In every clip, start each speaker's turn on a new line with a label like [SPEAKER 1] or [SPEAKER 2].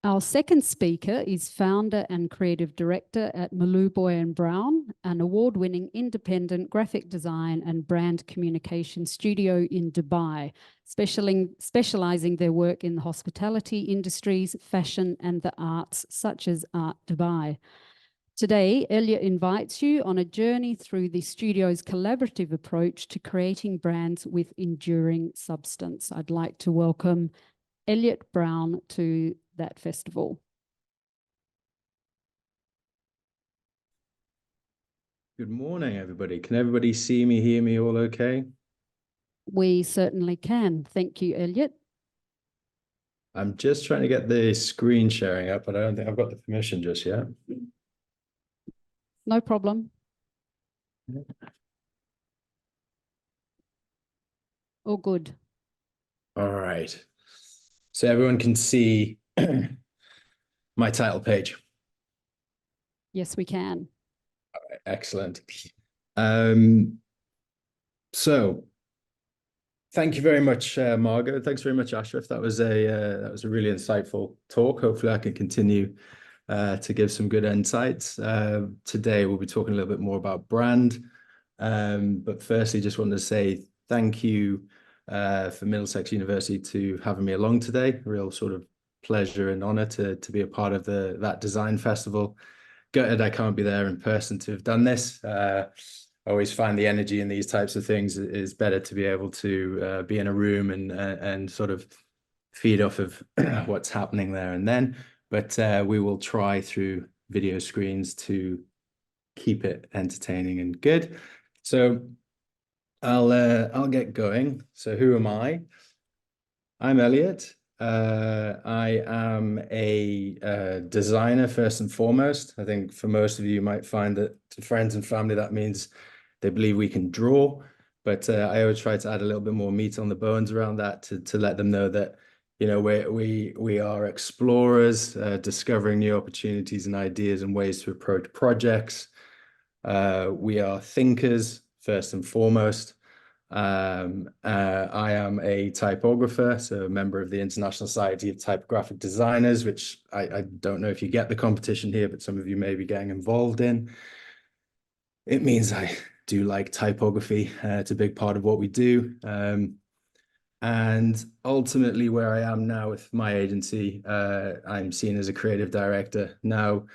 [SPEAKER 1] Our second speaker is founder and creative director at Moloobhoy Brown, an award-winning independent graphic design and brand communication studio in Dubai, specializing their work in the hospitality industries, fashion and the arts, such as Art Dubai. Today, Elliott invites you on a journey through the studio's collaborative approach to creating brands with enduring substance. I'd like to welcome Eliott Brown to that festival.
[SPEAKER 2] Good morning, everybody. Can everybody see me, hear me all okay?
[SPEAKER 1] We certainly can. Thank you, Elliott.
[SPEAKER 2] I'm just trying to get the screen sharing up, but I don't think I've got the permission just yet.
[SPEAKER 1] No problem. All good.
[SPEAKER 2] All right. So everyone can see my title page.
[SPEAKER 1] Yes, we can.
[SPEAKER 2] All right, excellent. So thank you very much, Margot. Thanks very much, Ashraf. That was a really insightful talk. Hopefully I can continue to give some good insights. Today we'll be talking a little bit more about brand. But firstly, just wanted to say thank you for Middlesex University to having me along today. Real sort of pleasure and honor to be a part of that design festival. Gutted I can't be there in person to have done this. I always find the energy in these types of things is better to be able to be in a room and sort of feed off of what's happening there and then. But we will try through video screens to keep it entertaining and good. So I'll get going. So who am I? I'm Elliott. I am a designer first and foremost. I think for most of you might find that to friends and family that means they believe we can draw, but I always try to add a little bit more meat on the bones around that to let them know that we are explorers, discovering new opportunities and ideas and ways to approach projects. We are thinkers first and foremost. I am a typographer, so a member of the International Society of Typographic Designers, which I don't know if you get the competition here, but some of you may be getting involved in. It means I do like typography. It's a big part of what we do. And ultimately where I am now with my agency, I'm seen as a creative director. Now,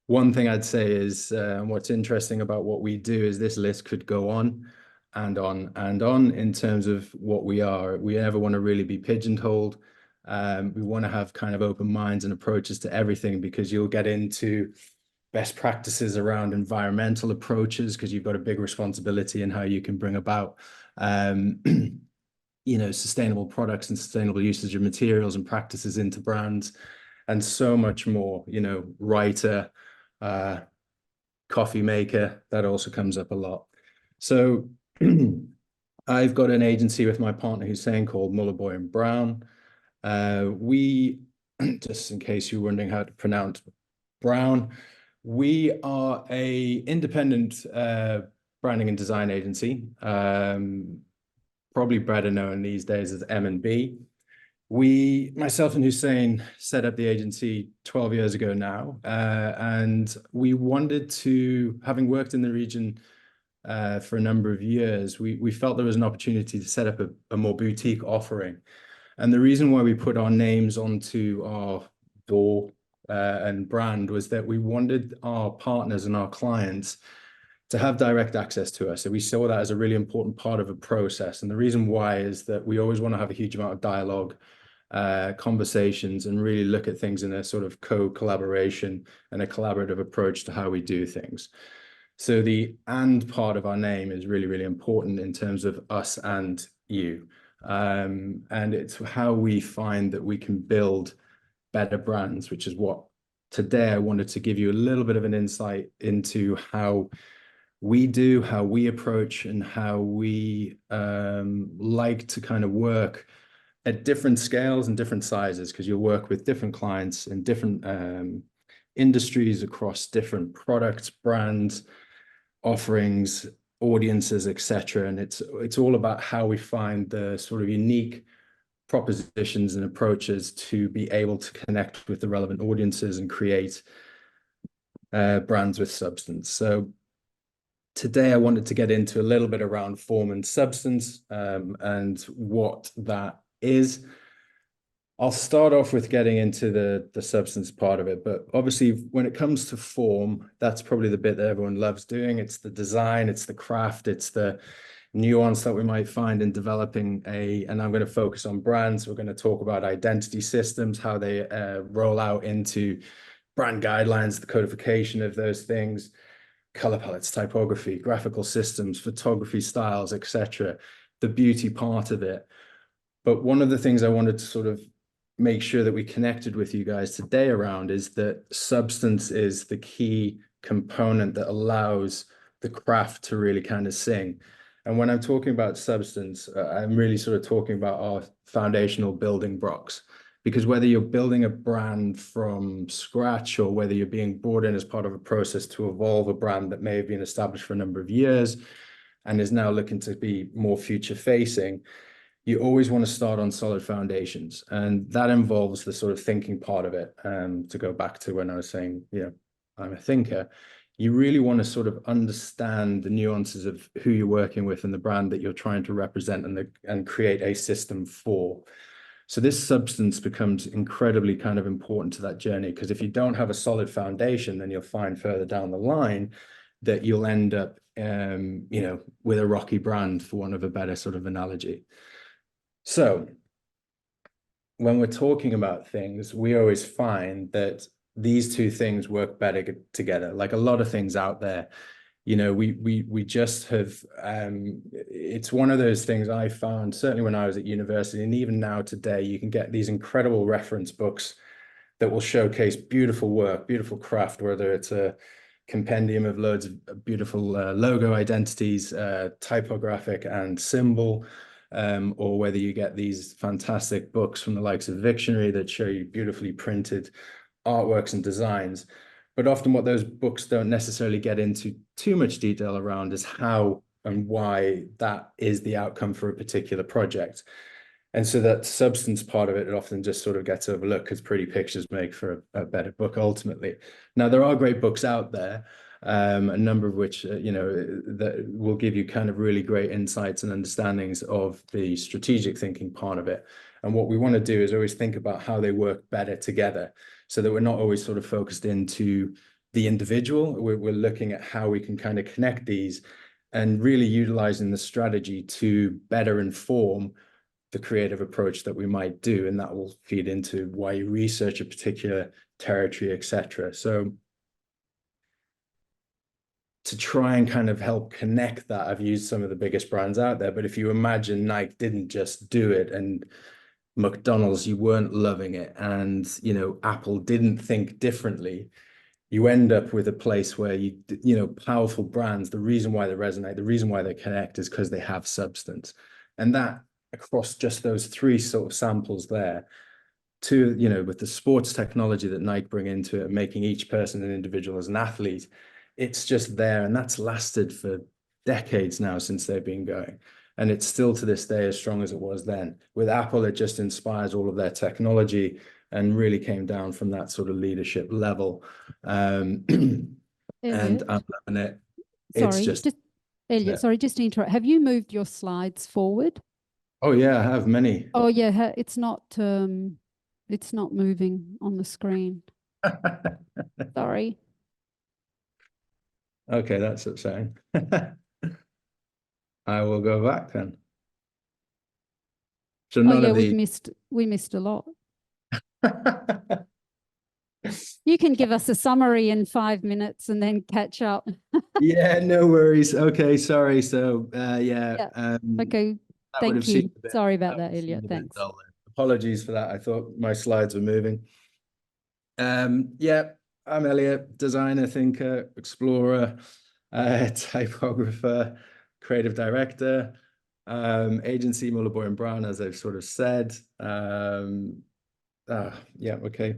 [SPEAKER 2] one thing I'd say is what's interesting about what we do is this list could go on and on and on in terms of what we are. We never want to really be pigeonholed. We want to have kind of open minds and approaches to everything, because you'll get into best practices around environmental approaches because you've got a big responsibility in how you can bring about sustainable products and sustainable usage of materials and practices into brands, and so much more. Writer, coffee maker, that also comes up a lot. So I've got an agency with my partner Hussein called Moloobhoy Brown. We, just in case you're wondering how to pronounce Brown, we are a independent branding and design agency, probably better known these days as M&B. Myself and Hussein set up the agency 12 years ago now, and we wanted to, having worked in the region for a number of years, we felt there was an opportunity to set up a more boutique offering. And the reason why we put our names onto our door and brand was that we wanted our partners and our clients to have direct access to us. So we saw that as a really important part of a process. And the reason why is that we always want to have a huge amount of dialogue, conversations, and really look at things in a sort of co-collaboration and a collaborative approach to how we do things. So the "and" part of our name is really, really important in terms of us and you. And it's how we find that we can build better brands, which is what today I wanted to give you a little bit of an insight into how we do, how we approach, and how we like to kind of work at different scales and different sizes, because you'll work with different clients in different industries across different products, brands, offerings, audiences, etc. And it's all about how we find the sort of unique propositions and approaches to be able to connect with the relevant audiences and create brands with substance. So today I wanted to get into a little bit around form and substance and what that is. I'll start off with getting into the substance part of it, but obviously when it comes to form, that's probably the bit that everyone loves doing. It's the design, it's the craft, it's the nuance that we might find in developing and I'm going to focus on brands. We're going to talk about identity systems, how they roll out into brand guidelines, the codification of those things, color palettes, typography, graphical systems, photography styles, etc., the beauty part of it. But one of the things I wanted to sort of make sure that we connected with you guys today around is that substance is the key component that allows the craft to really kind of sing. And when I'm talking about substance, I'm really sort of talking about our foundational building blocks. Because whether you're building a brand from scratch or whether you're being brought in as part of a process to evolve a brand that may have been established for a number of years and is now looking to be more future facing, you always want to start on solid foundations. And that involves the sort of thinking part of it. To go back to when I was saying, I'm a thinker, you really want to sort of understand the nuances of who you're working with and the brand that you're trying to represent and create a system for. So this substance becomes incredibly kind of important to that journey, because if you don't have a solid foundation, then you'll find further down the line that you'll end up, with a rocky brand, for want of a better sort of analogy. So when we're talking about things, we always find that these two things work better together. Like a lot of things out there, we just have, it's one of those things I found, certainly when I was at university, and even now today, you can get these incredible reference books that will showcase beautiful work, beautiful craft, whether it's a compendium of loads of beautiful logo identities, typographic and symbol, or whether you get these fantastic books from the likes of Victionary that show you beautifully printed artworks and designs. But often what those books don't necessarily get into too much detail around is how and why that is the outcome for a particular project. And so that substance part of it often just sort of gets overlooked because pretty pictures make for a better book ultimately. Now, there are great books out there, a number of which, that will give you kind of really great insights and understandings of the strategic thinking part of it. And what we want to do is always think about how they work better together, so that we're not always sort of focused into the individual. We're looking at how we can kind of connect these and really utilizing the strategy to better inform the creative approach that we might do. And that will feed into why you research a particular territory, etc. So to try and kind of help connect that, I've used some of the biggest brands out there, but if you imagine Nike didn't just do it, and McDonald's, you weren't loving it, and Apple didn't think differently, you end up with a place where powerful brands, the reason why they resonate, the reason why they connect is because they have substance. And that across just those three sort of samples there, with the sports technology that Nike bring into it, making each person an individual as an athlete, it's just there. And that's lasted for decades now since they've been going. And it's still to this day as strong as it was then. With Apple, it just inspires all of their technology and really came down from that sort of leadership level. And I'm loving it.
[SPEAKER 1] Elliott, sorry, just to interrupt. Have you moved your slides forward?
[SPEAKER 2] Oh yeah, I have many.
[SPEAKER 1] Oh yeah, it's not moving on the screen. Sorry.
[SPEAKER 2] Okay, that's upsetting. I will go back then. So none of these...
[SPEAKER 1] we missed a lot. You can give us a summary in 5 minutes and then catch up.
[SPEAKER 2] Yeah, no worries. Okay, sorry. So
[SPEAKER 1] okay, thank you. Sorry about that, Elliott. Thanks.
[SPEAKER 2] Apologies for that. I thought my slides were moving. I'm Elliott, designer, thinker, explorer, typographer, creative director, agency Moloobhoy Brown, as I've sort of said. Okay.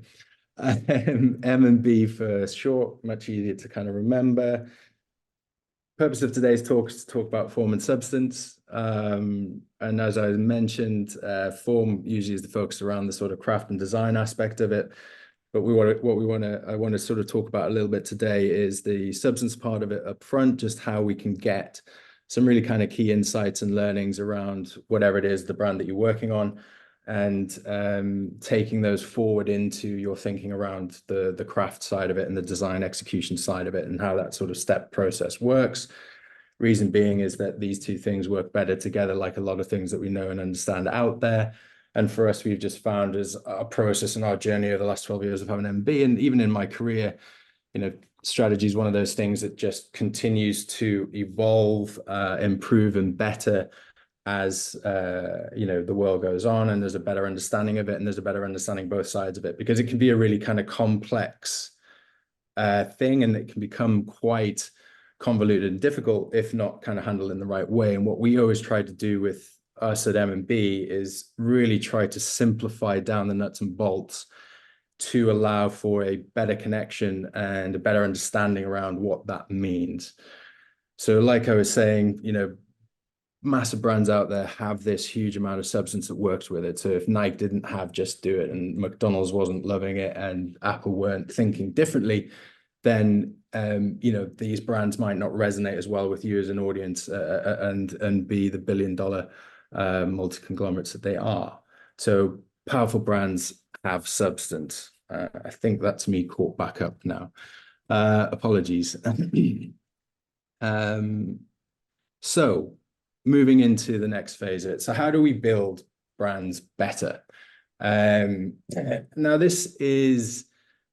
[SPEAKER 2] M&B for short, much easier to kind of remember. purpose of today's talk is to talk about form and substance. And as I mentioned, form usually is the focus around the sort of craft and design aspect of it. But I want to sort of talk about a little bit today is the substance part of it up front, just how we can get some really kind of key insights and learnings around whatever it is, the brand that you're working on, and taking those forward into your thinking around the craft side of it and the design execution side of it and how that sort of step process works. Reason being is that these two things work better together, like a lot of things that we know and understand out there. And for us, we've just found as our process and our journey over the last 12 years of having MB, and even in my career, you know, strategy is one of those things that just continues to evolve, improve, and better as you know, the world goes on, and there's a better understanding of it, and there's a better understanding both sides of it, because it can be a really kind of complex thing, and it can become quite convoluted and difficult if not kind of handled in the right way. And what we always try to do with us at M&B is really try to simplify down the nuts and bolts to allow for a better connection and a better understanding around what that means. So like I was saying, you know, massive brands out there have this huge amount of substance that works with it. So if Nike didn't have Just Do It, and McDonald's wasn't loving it, and Apple weren't thinking differently, then you know, these brands might not resonate as well with you as an audience, and be the billion-dollar multi-conglomerates that they are. So powerful brands have substance. I think that's me caught back up now. Apologies. So moving into the next phase of it. So how do we build brands better? Now this is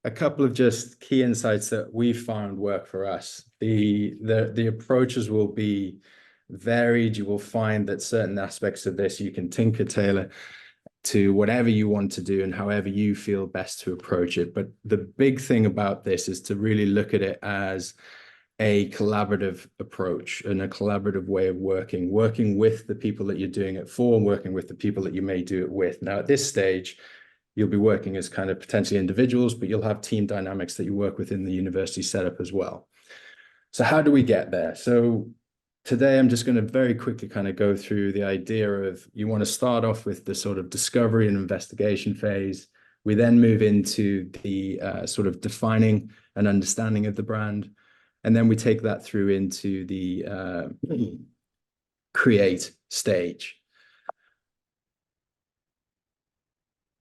[SPEAKER 2] a couple of just key insights that we found work for us. The approaches will be varied. You will find that certain aspects of this you can tinker tailor to whatever you want to do and however you feel best to approach it. But the big thing about this is to really look at it as a collaborative approach and a collaborative way of working with the people that you're doing it for, and working with the people that you may do it with. Now, at this stage, you'll be working as kind of potentially individuals, but you'll have team dynamics that you work with in the university setup as well. So how do we get there? So today, I'm just going to very quickly kind of go through the idea of, you want to start off with the sort of discovery and investigation phase. We then move into the sort of defining and understanding of the brand. And then we take that through into the create stage.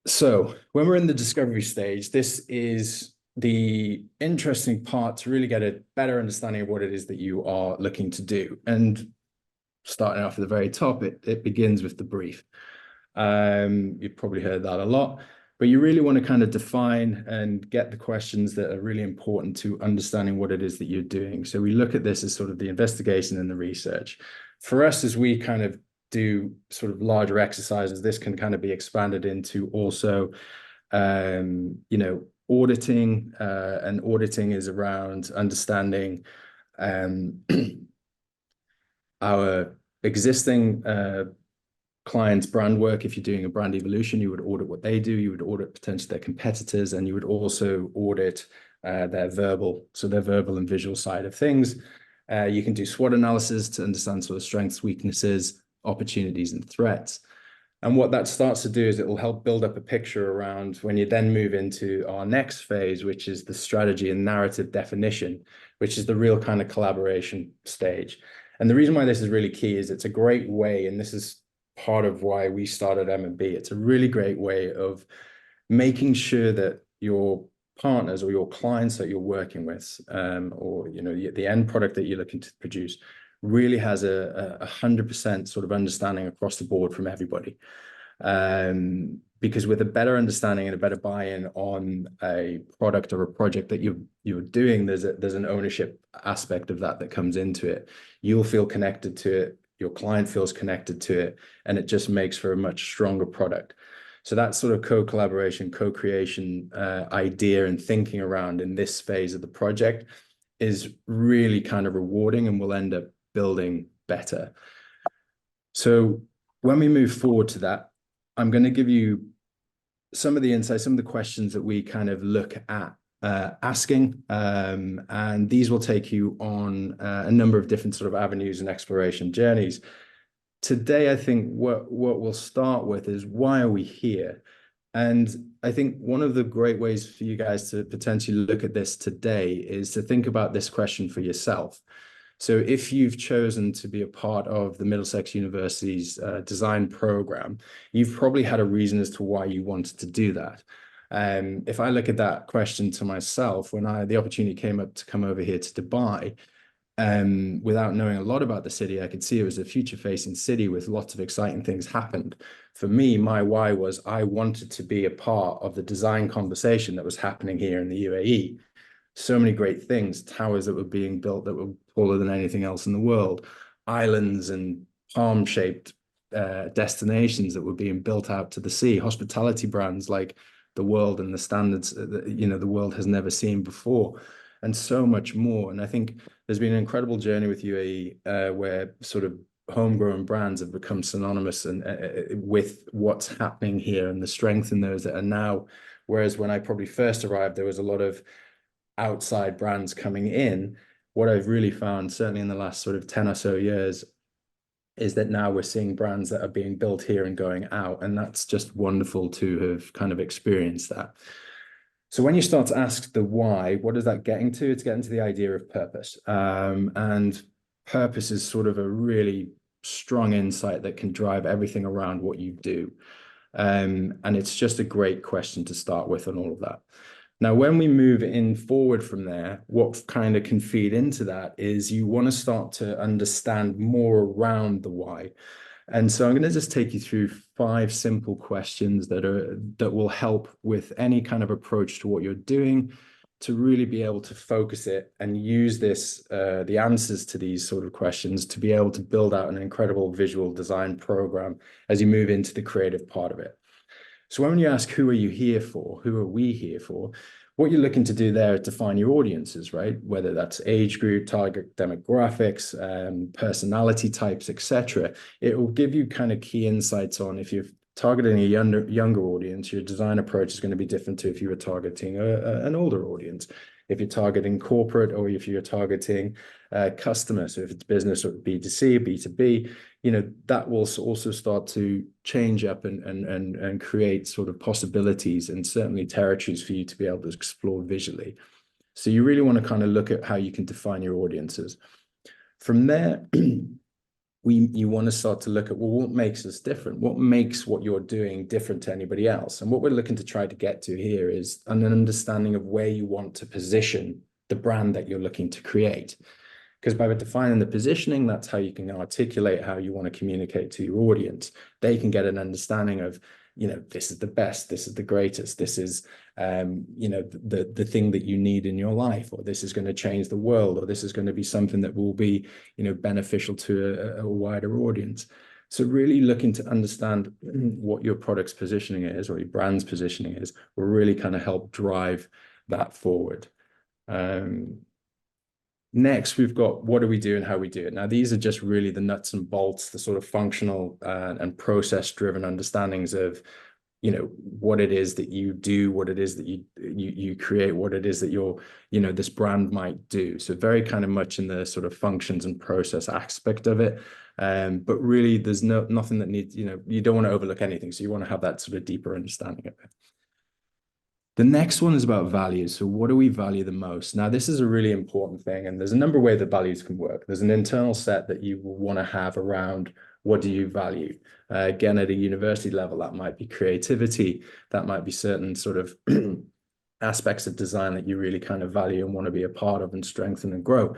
[SPEAKER 2] So when we're in the discovery stage, this is the interesting part to really get a better understanding of what it is that you are looking to do. And starting off at the very top, it begins with the brief. You've probably heard that a lot, but you really want to kind of define and get the questions that are really important to understanding what it is that you're doing. So we look at this as sort of the investigation and the research. For us, as we kind of do sort of larger exercises, this can kind of be expanded into also, you know, auditing, and auditing is around understanding our existing clients' brand work. If you're doing a brand evolution, you would audit what they do, you would audit potentially their competitors, and you would also audit their verbal and visual side of things. You can do SWOT analysis to understand sort of strengths, weaknesses, opportunities, and threats. And what that starts to do is it will help build up a picture around when you then move into our next phase, which is the strategy and narrative definition, which is the real kind of collaboration stage. And the reason why this is really key is it's a great way, and this is part of why we started M&B. It's a really great way of making sure that your partners or your clients that you're working with, or you know, the end product that you're looking to produce, really has a 100% sort of understanding across the board from everybody. Because with a better understanding and a better buy-in on a product or a project that you're doing, there's an ownership aspect of that comes into it. You'll feel connected to it, your client feels connected to it, and it just makes for a much stronger product. So that sort of co-collaboration, co-creation idea and thinking around in this phase of the project is really kind of rewarding, and will end up building better. So when we move forward to that, I'm going to give you some of the insights, some of the questions that we kind of look at asking, and these will take you on a number of different sort of avenues and exploration journeys. Today, I think what we'll start with is, why are we here? And I think one of the great ways for you guys to potentially look at this today is to think about this question for yourself. So if you've chosen to be a part of the Middlesex University's design program, you've probably had a reason as to why you wanted to do that. If I look at that question to myself, when the opportunity came up to come over here to Dubai, without knowing a lot about the city, I could see it was a future-facing city with lots of exciting things happened. For me, my why was I wanted to be a part of the design conversation that was happening here in the UAE. So many great things, towers that were being built that were taller than anything else in the world, islands and palm-shaped destinations that were being built out to the sea, hospitality brands like the world and the standards that, you know, the world has never seen before, and so much more. And I think there's been an incredible journey with UAE where sort of homegrown brands have become synonymous and with what's happening here and the strength in those that are now. Whereas when I probably first arrived, there was a lot of outside brands coming in. What I've really found, certainly in the last sort of 10 or so years, is that now we're seeing brands that are being built here and going out. And that's just wonderful to have kind of experienced that. So when you start to ask the why, what is that getting to? It's getting to the idea of purpose. And purpose is sort of a really strong insight that can drive everything around what you do. And it's just a great question to start with on all of that. Now, when we move in forward from there, what kind of can feed into that is you want to start to understand more around the why. And so I'm going to just take you through 5 simple questions that will help with any kind of approach to what you're doing, to really be able to focus it and use this, the answers to these sort of questions, to be able to build out an incredible visual design program as you move into the creative part of it. So when you ask, who are you here for? Who are we here for? What you're looking to do there is define your audiences, right? Whether that's age group, target demographics, personality types, etc. It will give you kind of key insights on, if you're targeting a younger audience, your design approach is going to be different to if you were targeting an older audience. If you're targeting corporate, or if you're targeting customers, so if it's business or B2C, B2B, you know, that will also start to change up and create sort of possibilities and certainly territories for you to be able to explore visually. So you really want to kind of look at how you can define your audiences. From there, you want to start to look at, well, what makes us different? What makes what you're doing different to anybody else? And what we're looking to try to get to here is an understanding of where you want to position the brand that you're looking to create. Because by defining the positioning, that's how you can articulate how you want to communicate to your audience. They can get an understanding of, you know, this is the best, this is the greatest, this is, you know, the thing that you need in your life, or this is going to change the world, or this is going to be something that will be, you know, beneficial to a wider audience. So really looking to understand what your product's positioning is, or your brand's positioning is, will really kind of help drive that forward. Next, we've got, what do we do and how we do it? Now, these are just really the nuts and bolts, the sort of functional and process-driven understandings of, you know, what it is that you do, what it is that you create, what it is that your, you know, this brand might do. So very kind of much in the sort of functions and process aspect of it. But really, there's nothing that needs, you know, you don't want to overlook anything. So you want to have that sort of deeper understanding of it. The next one is about values. So what do we value the most? Now, this is a really important thing, and there's a number of ways that values can work. There's an internal set that you will want to have around what do you value. Again, at a university level, that might be creativity. That might be certain sort of aspects of design that you really kind of value and want to be a part of and strengthen and grow.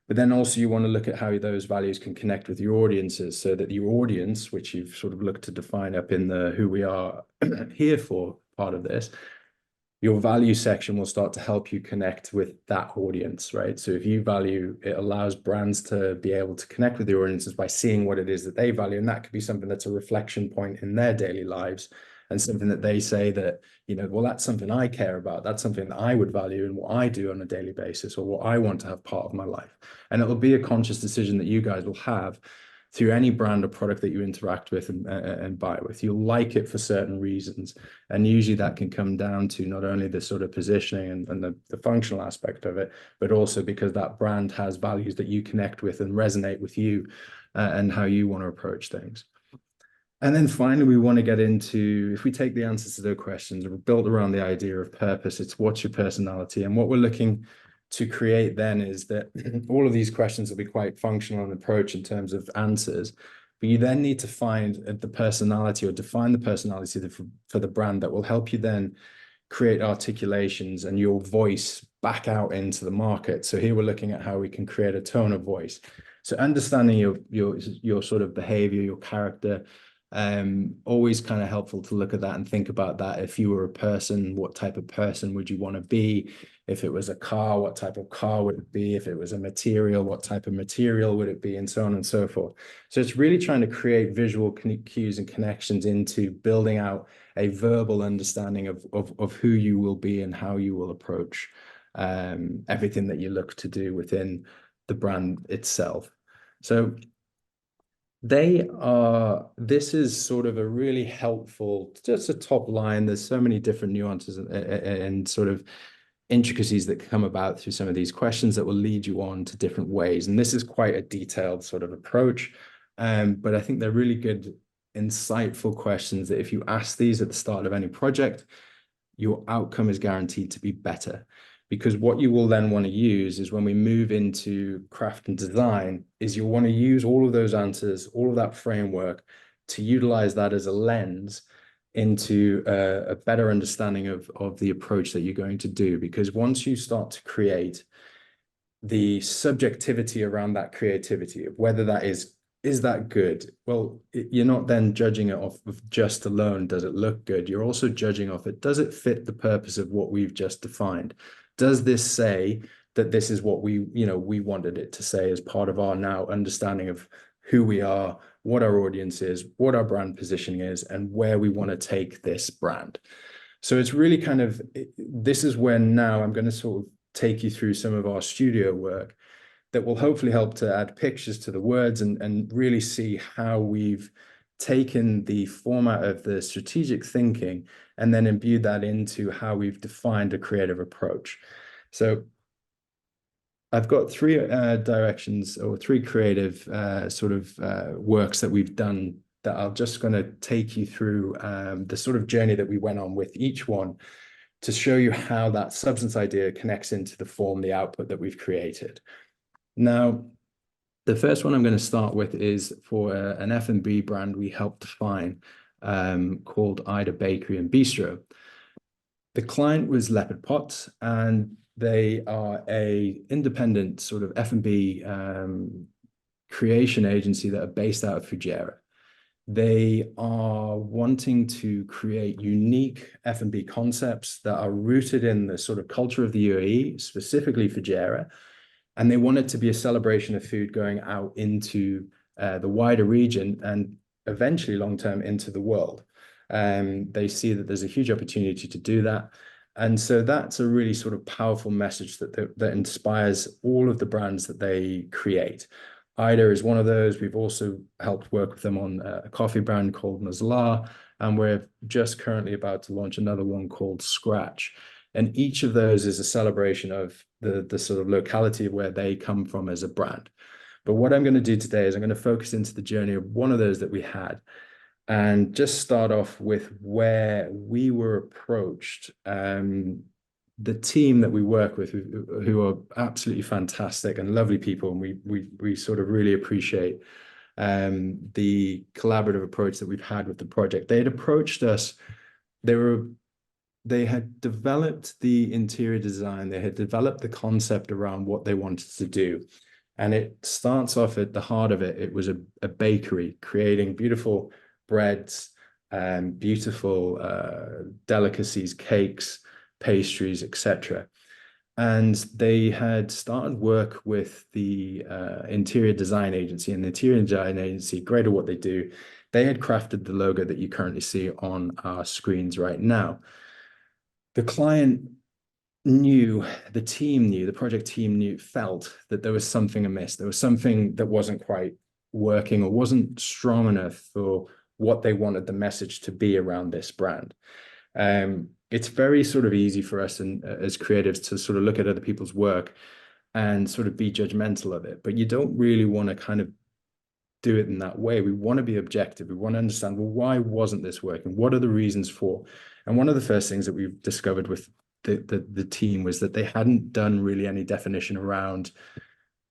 [SPEAKER 2] But then also you want to look at how those values can connect with your audiences, so that your audience, which you've sort of looked to define up in the who we are here for part of this, your value section will start to help you connect with that audience, right? So if you value, it allows brands to be able to connect with the audiences by seeing what it is that they value. And that could be something that's a reflection point in their daily lives, and something that they say that, you know, well, that's something I care about. That's something that I would value in what I do on a daily basis, or what I want to have part of my life. And it will be a conscious decision that you guys will have through any brand or product that you interact with and buy with. You'll like it for certain reasons. And usually that can come down to not only the sort of positioning and the functional aspect of it, but also because that brand has values that you connect with and resonate with you and how you want to approach things. And then finally, we want to get into, if we take the answers to those questions, we're built around the idea of purpose. It's what's your personality? And what we're looking to create then is that all of these questions will be quite functional in approach in terms of answers, but you then need to find the personality or define the personality for the brand that will help you then create articulations and your voice back out into the market. So here we're looking at how we can create a tone of voice. So understanding your sort of behavior, your character, always kind of helpful to look at that and think about that. If you were a person, what type of person would you want to be? If it was a car, what type of car would it be? If it was a material, what type of material would it be? And so on and so forth. So it's really trying to create visual cues and connections into building out a verbal understanding of who you will be and how you will approach everything that you look to do within the brand itself. So this is sort of a really helpful, just a top line. There's so many different nuances and sort of intricacies that come about through some of these questions that will lead you on to different ways. And this is quite a detailed sort of approach. But I think they're really good, insightful questions that if you ask these at the start of any project, your outcome is guaranteed to be better. Because what you will then want to use is when we move into craft and design is you'll want to use all of those answers, all of that framework to utilize that as a lens into a better understanding of the approach that you're going to do. Because once you start to create the subjectivity around that creativity, of whether that is that good? Well, you're not then judging it off of just alone, does it look good? You're also judging off it, does it fit the purpose of what we've just defined? Does this say that this is what we wanted it to say as part of our now understanding of who we are, what our audience is, what our brand positioning is, and where we want to take this brand? So it's really kind of, this is where now I'm going to sort of take you through some of our studio work that will hopefully help to add pictures to the words and really see how we've taken the format of the strategic thinking and then imbued that into how we've defined a creative approach. So I've got three directions or three creative works that we've done that I'm just going to take you through the sort of journey that we went on with each one to show you how that substance idea connects into the form, the output that we've created. Now, the first one I'm going to start with is for an F&B brand we helped define called Ida Bakery and Bistro. The client was Leopard Pots, and they are a independent sort of F&B creation agency that are based out of Fujairah. They are wanting to create unique F&B concepts that are rooted in the sort of culture of the UAE, specifically Fujairah. And they want it to be a celebration of food going out into the wider region and eventually long-term into the world. They see that there's a huge opportunity to do that. And so that's a really sort of powerful message that inspires all of the brands that they create. Ida is one of those. We've also helped work with them on a coffee brand called Nazla, and we're just currently about to launch another one called Scratch. And each of those is a celebration of the sort of locality where they come from as a brand. But what I'm going to do today is I'm going to focus into the journey of one of those that we had and just start off with where we were approached. The team that we work with, who are absolutely fantastic and lovely people, and we sort of really appreciate the collaborative approach that we've had with the project. They had approached us. They had developed the interior design. They had developed the concept around what they wanted to do. And it starts off at the heart of it. It was a bakery creating beautiful breads and beautiful delicacies, cakes, pastries, etc. And they had started work with the interior design agency, and the interior design agency, great at what they do. They had crafted the logo that you currently see on our screens right now. The client knew, the project team felt that there was something amiss. There was something that wasn't quite working or wasn't strong enough for what they wanted the message to be around this brand. It's very sort of easy for us and as creatives to sort of look at other people's work and sort of be judgmental of it, but you don't really want to kind of do it in that way. We want to be objective. We want to understand, well, why wasn't this working? What are the reasons for? And one of the first things that we've discovered with the team was that they hadn't done really any definition around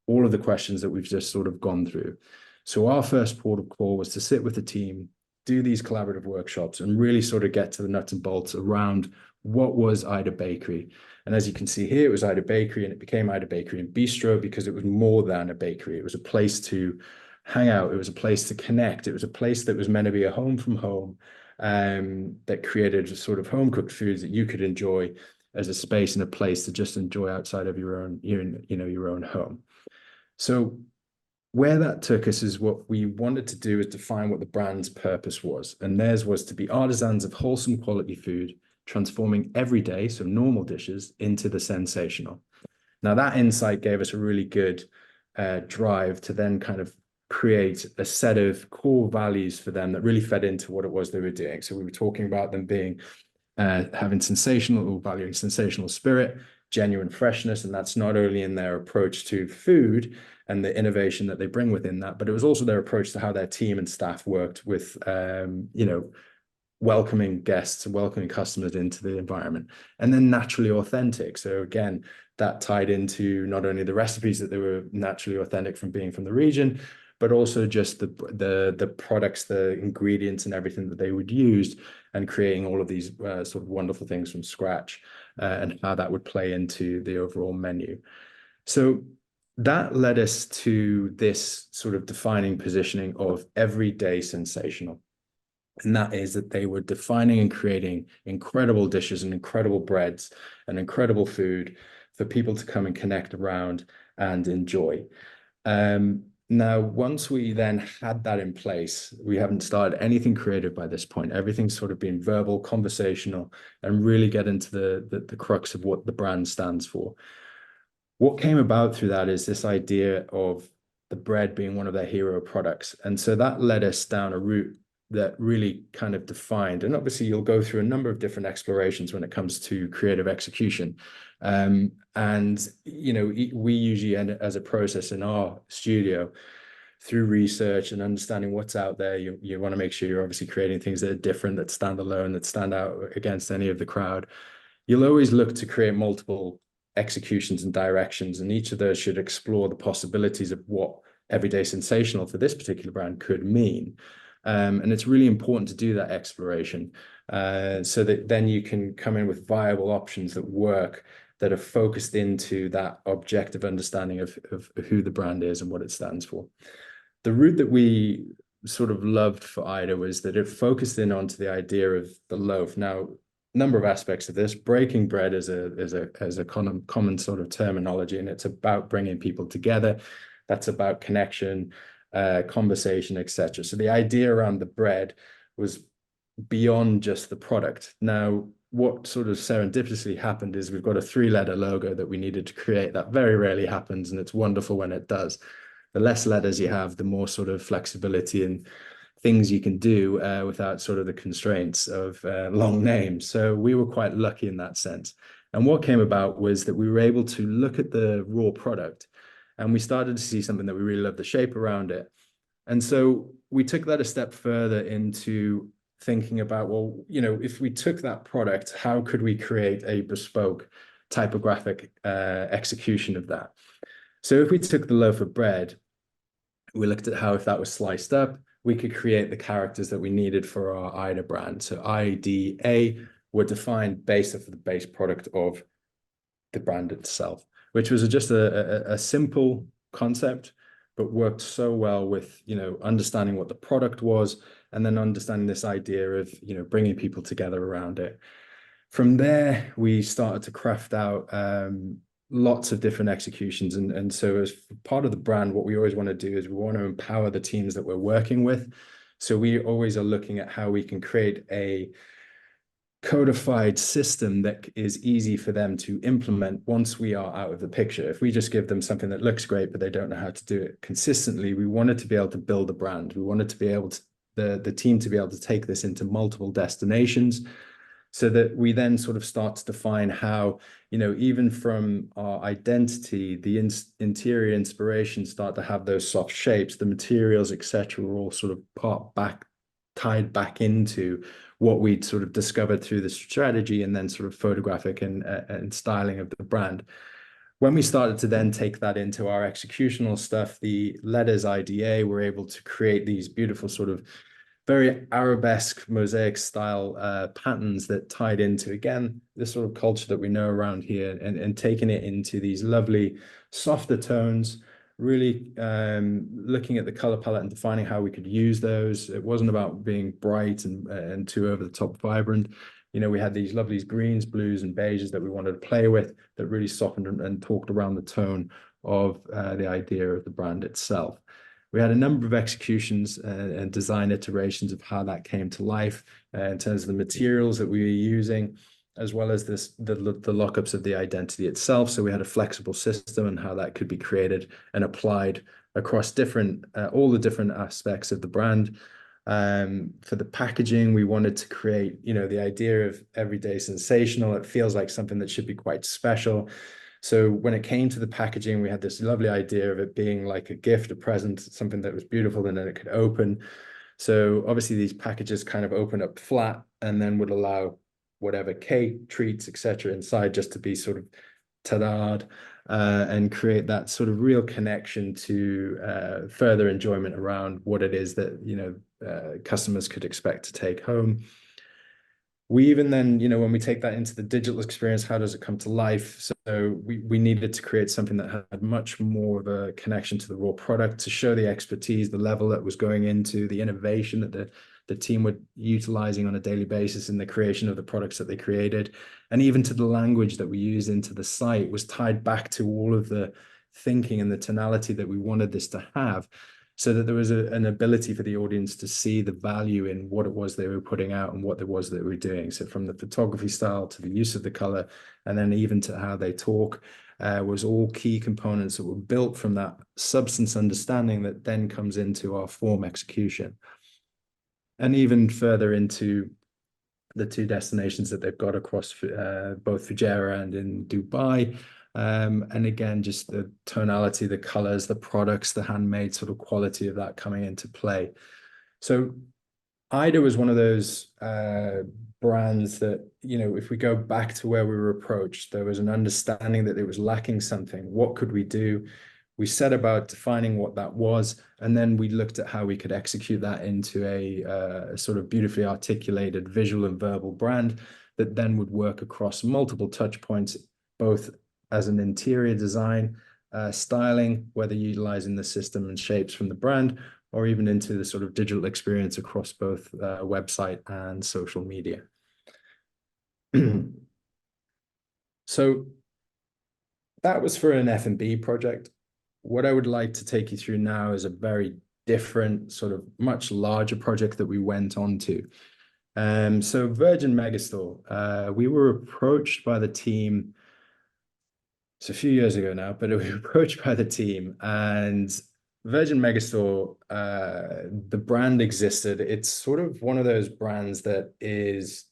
[SPEAKER 2] all of the questions that we've just sort of gone through. So our first port of call was to sit with the team, do these collaborative workshops, and really sort of get to the nuts and bolts around what was Ida Bakery. And as you can see here, it was Ida Bakery, and it became Ida Bakery and Bistro because it was more than a bakery. It was a place to hang out. It was a place to connect. It was a place that was meant to be a home from home, that created a sort of home cooked foods that you could enjoy as a space and a place to just enjoy outside of your own, your own home. So where that took us is what we wanted to do is define what the brand's purpose was. And theirs was to be artisans of wholesome quality food, transforming everyday, so normal dishes, into the sensational. Now that insight gave us a really good drive to then kind of create a set of core values for them that really fed into what it was they were doing. So we were talking about them being having sensational, or valuing sensational spirit, genuine freshness, and that's not only in their approach to food and the innovation that they bring within that, but it was also their approach to how their team and staff worked with, welcoming guests and welcoming customers into the environment, and then naturally authentic. So again, that tied into not only the recipes that they were naturally authentic from being from the region, but also just the products, the ingredients and everything that they would use, and creating all of these sort of wonderful things from scratch, and how that would play into the overall menu. So that led us to this sort of defining positioning of everyday sensational. And that is that they were defining and creating incredible dishes and incredible breads and incredible food for people to come and connect around and enjoy. Now, once we then had that in place, we haven't started anything creative by this point. Everything's sort of been verbal, conversational, and really get into the crux of what the brand stands for. What came about through that is this idea of the bread being one of their hero products. And so that led us down a route that really kind of defined, and obviously you'll go through a number of different explorations when it comes to creative execution. And, we usually end as a process in our studio through research and understanding what's out there. You want to make sure you're obviously creating things that are different, that stand alone, that stand out against any of the crowd. You'll always look to create multiple executions and directions, and each of those should explore the possibilities of what everyday sensational for this particular brand could mean. And it's really important to do that exploration, so that then you can come in with viable options that work, that are focused into that objective understanding of who the brand is and what it stands for. The route that we sort of loved for Ida was that it focused in onto the idea of the loaf. Now, number of aspects of this. Breaking bread is a common sort of terminology, and it's about bringing people together. That's about connection, conversation, etc. So the idea around the bread was beyond just the product. Now, what sort of serendipitously happened is we've got a 3-letter logo that we needed to create. That very rarely happens, and it's wonderful when it does. The less letters you have, the more sort of flexibility and things you can do without sort of the constraints of long names. So we were quite lucky in that sense. And what came about was that we were able to look at the raw product, and we started to see something that we really loved, the shape around it. And so we took that a step further into thinking about, well, if we took that product, how could we create a bespoke typographic execution of that? So if we took the loaf of bread, we looked at how, if that was sliced up, we could create the characters that we needed for our Ida brand. So IDA were defined based off of the base product of the brand itself, which was just a simple concept, but worked so well with, understanding what the product was, and then understanding this idea of, bringing people together around it. From there, we started to craft out lots of different executions. And so as part of the brand, what we always want to do is we want to empower the teams that we're working with. So we always are looking at how we can create a codified system that is easy for them to implement once we are out of the picture. If we just give them something that looks great, but they don't know how to do it consistently, we wanted to be able to build a brand. We wanted to be able to, the team to be able to take this into multiple destinations, so that we then sort of start to define how, even from our identity, the interior inspirations start to have those soft shapes, the materials, etc., are all sort of tied back into what we'd sort of discovered through the strategy and then sort of photographic and styling of the brand. When we started to then take that into our executional stuff, the letters IDA, we're able to create these beautiful sort of very arabesque mosaic style patterns that tied into, again, this sort of culture that we know around here, and taking it into these lovely softer tones, really looking at the color palette and defining how we could use those. It wasn't about being bright and too over the top vibrant. We had these lovely greens, blues, and beiges that we wanted to play with that really softened and talked around the tone of the idea of the brand itself. We had a number of executions and design iterations of how that came to life in terms of the materials that we were using, as well as the lockups of the identity itself. So we had a flexible system and how that could be created and applied across all the different aspects of the brand. For the packaging, we wanted to create, the idea of everyday sensational. It feels like something that should be quite special. So when it came to the packaging, we had this lovely idea of it being like a gift, a present, something that was beautiful and then it could open. So obviously these packages kind of open up flat and then would allow whatever cake, treats, etc. inside just to be sort of ta-da, and create that sort of real connection to further enjoyment around what it is that, customers could expect to take home. We even then, when we take that into the digital experience, how does it come to life? So we needed to create something that had much more of a connection to the raw product, to show the expertise, the level that was going into the innovation that the team were utilizing on a daily basis in the creation of the products that they created. And even to the language that we use into the site was tied back to all of the thinking and the tonality that we wanted this to have, so that there was an ability for the audience to see the value in what it was they were putting out and what it was they were doing. So from the photography style to the use of the color, and then even to how they talk, was all key components that were built from that substance understanding that then comes into our form execution. And even further into the two destinations that they've got across both Fujairah and in Dubai. And again, just the tonality, the colors, the products, the handmade sort of quality of that coming into play. So Ida was one of those brands that, if we go back to where we were approached, there was an understanding that it was lacking something. What could we do? We set about defining what that was, and then we looked at how we could execute that into a sort of beautifully articulated visual and verbal brand that then would work across multiple touch points, both as an interior design, styling, whether utilizing the system and shapes from the brand, or even into the sort of digital experience across both website and social media. So that was for an F&B project. What I would like to take you through now is a very different, sort of much larger project that we went on to. So Virgin Megastore, we were approached by the team. It's a few years ago now, but we were approached by the team, and Virgin Megastore, the brand existed. It's sort of one of those brands that is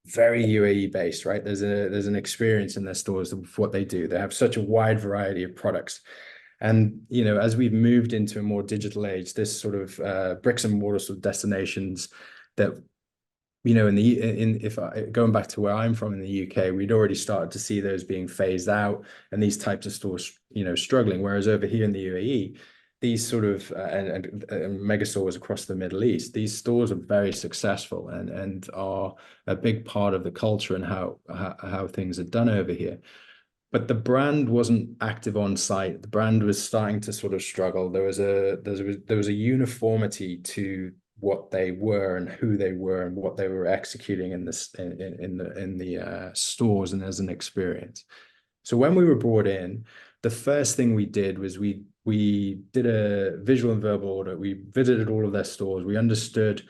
[SPEAKER 2] very UAE based, right? There's an experience in their stores of what they do. They have such a wide variety of products. And, as we've moved into a more digital age, this sort of bricks and mortar sort of destinations that, going back to where I'm from in the UK, we'd already started to see those being phased out and these types of stores, struggling. Whereas over here in the UAE, these sort of and mega stores across the Middle East, these stores are very successful and are a big part of the culture and how things are done over here. But the brand wasn't active on site. The brand was starting to sort of struggle. There was a uniformity to what they were and who they were and what they were executing in the stores and as an experience. So when we were brought in, the first thing we did was we did a visual and verbal audit. We visited all of their stores. We understood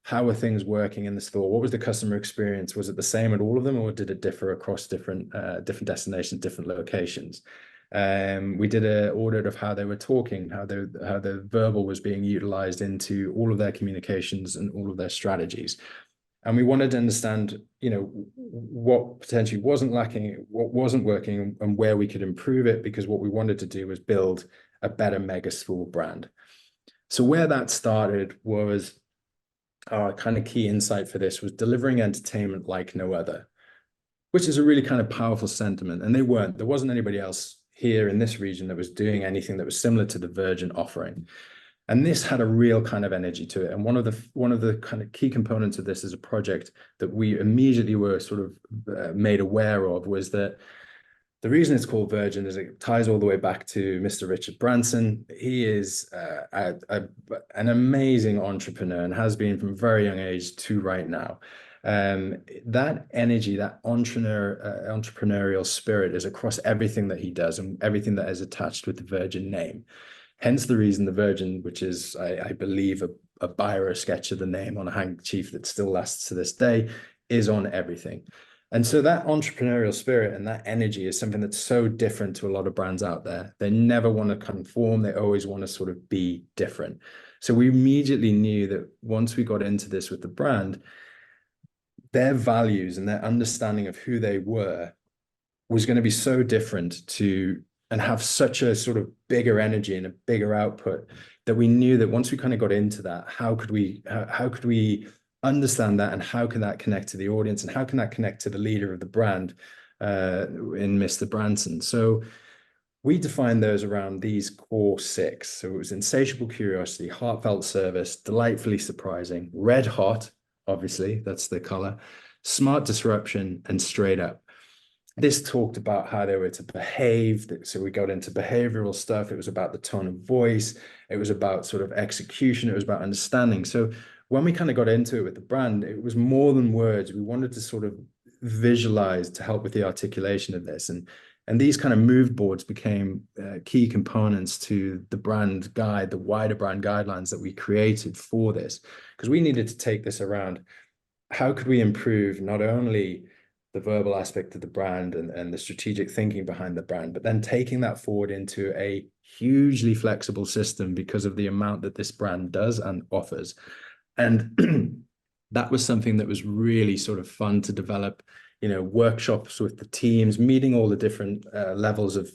[SPEAKER 2] how were things working in the store? What was the customer experience? Was it the same at all of them, or did it differ across different destinations, different locations? We did an audit of how they were talking, how the verbal was being utilized into all of their communications and all of their strategies. And we wanted to understand, what potentially wasn't lacking, what wasn't working, and where we could improve it, because what we wanted to do was build a better mega store brand. So where that started was, our kind of key insight for this was delivering entertainment like no other, which is a really kind of powerful sentiment. And there wasn't anybody else here in this region that was doing anything that was similar to the Virgin offering. And this had a real kind of energy to it. And one of the kind of key components of this as a project that we immediately were sort of made aware of was that the reason it's called Virgin is it ties all the way back to Mr. Richard Branson. He is an amazing entrepreneur and has been from a very young age to right now. That energy, that entrepreneurial spirit is across everything that he does and everything that is attached with the Virgin name. Hence the reason the Virgin, which is, I believe, a biro sketch of the name on a handkerchief that still lasts to this day, is on everything. And so that entrepreneurial spirit and that energy is something that's so different to a lot of brands out there. They never want to conform. They always want to sort of be different. So we immediately knew that once we got into this with the brand, their values and their understanding of who they were was going to be so different to, and have such a sort of bigger energy and a bigger output, that we knew that once we kind of got into that, how could we understand that, and how can that connect to the audience, and how can that connect to the leader of the brand in Mr. Branson? So we defined those around these core 6. So it was insatiable curiosity, heartfelt service, delightfully surprising, red hot, obviously, that's the color, smart disruption, and straight up. This talked about how they were to behave. So we got into behavioral stuff. It was about the tone of voice. It was about sort of execution. It was about understanding. So when we kind of got into it with the brand, it was more than words. We wanted to sort of visualize to help with the articulation of this. And these kind of mood boards became key components to the brand guide, the wider brand guidelines that we created for this, because we needed to take this around. How could we improve not only the verbal aspect of the brand and the strategic thinking behind the brand, but then taking that forward into a hugely flexible system because of the amount that this brand does and offers. And that was something that was really sort of fun to develop, workshops with the teams, meeting all the different levels of,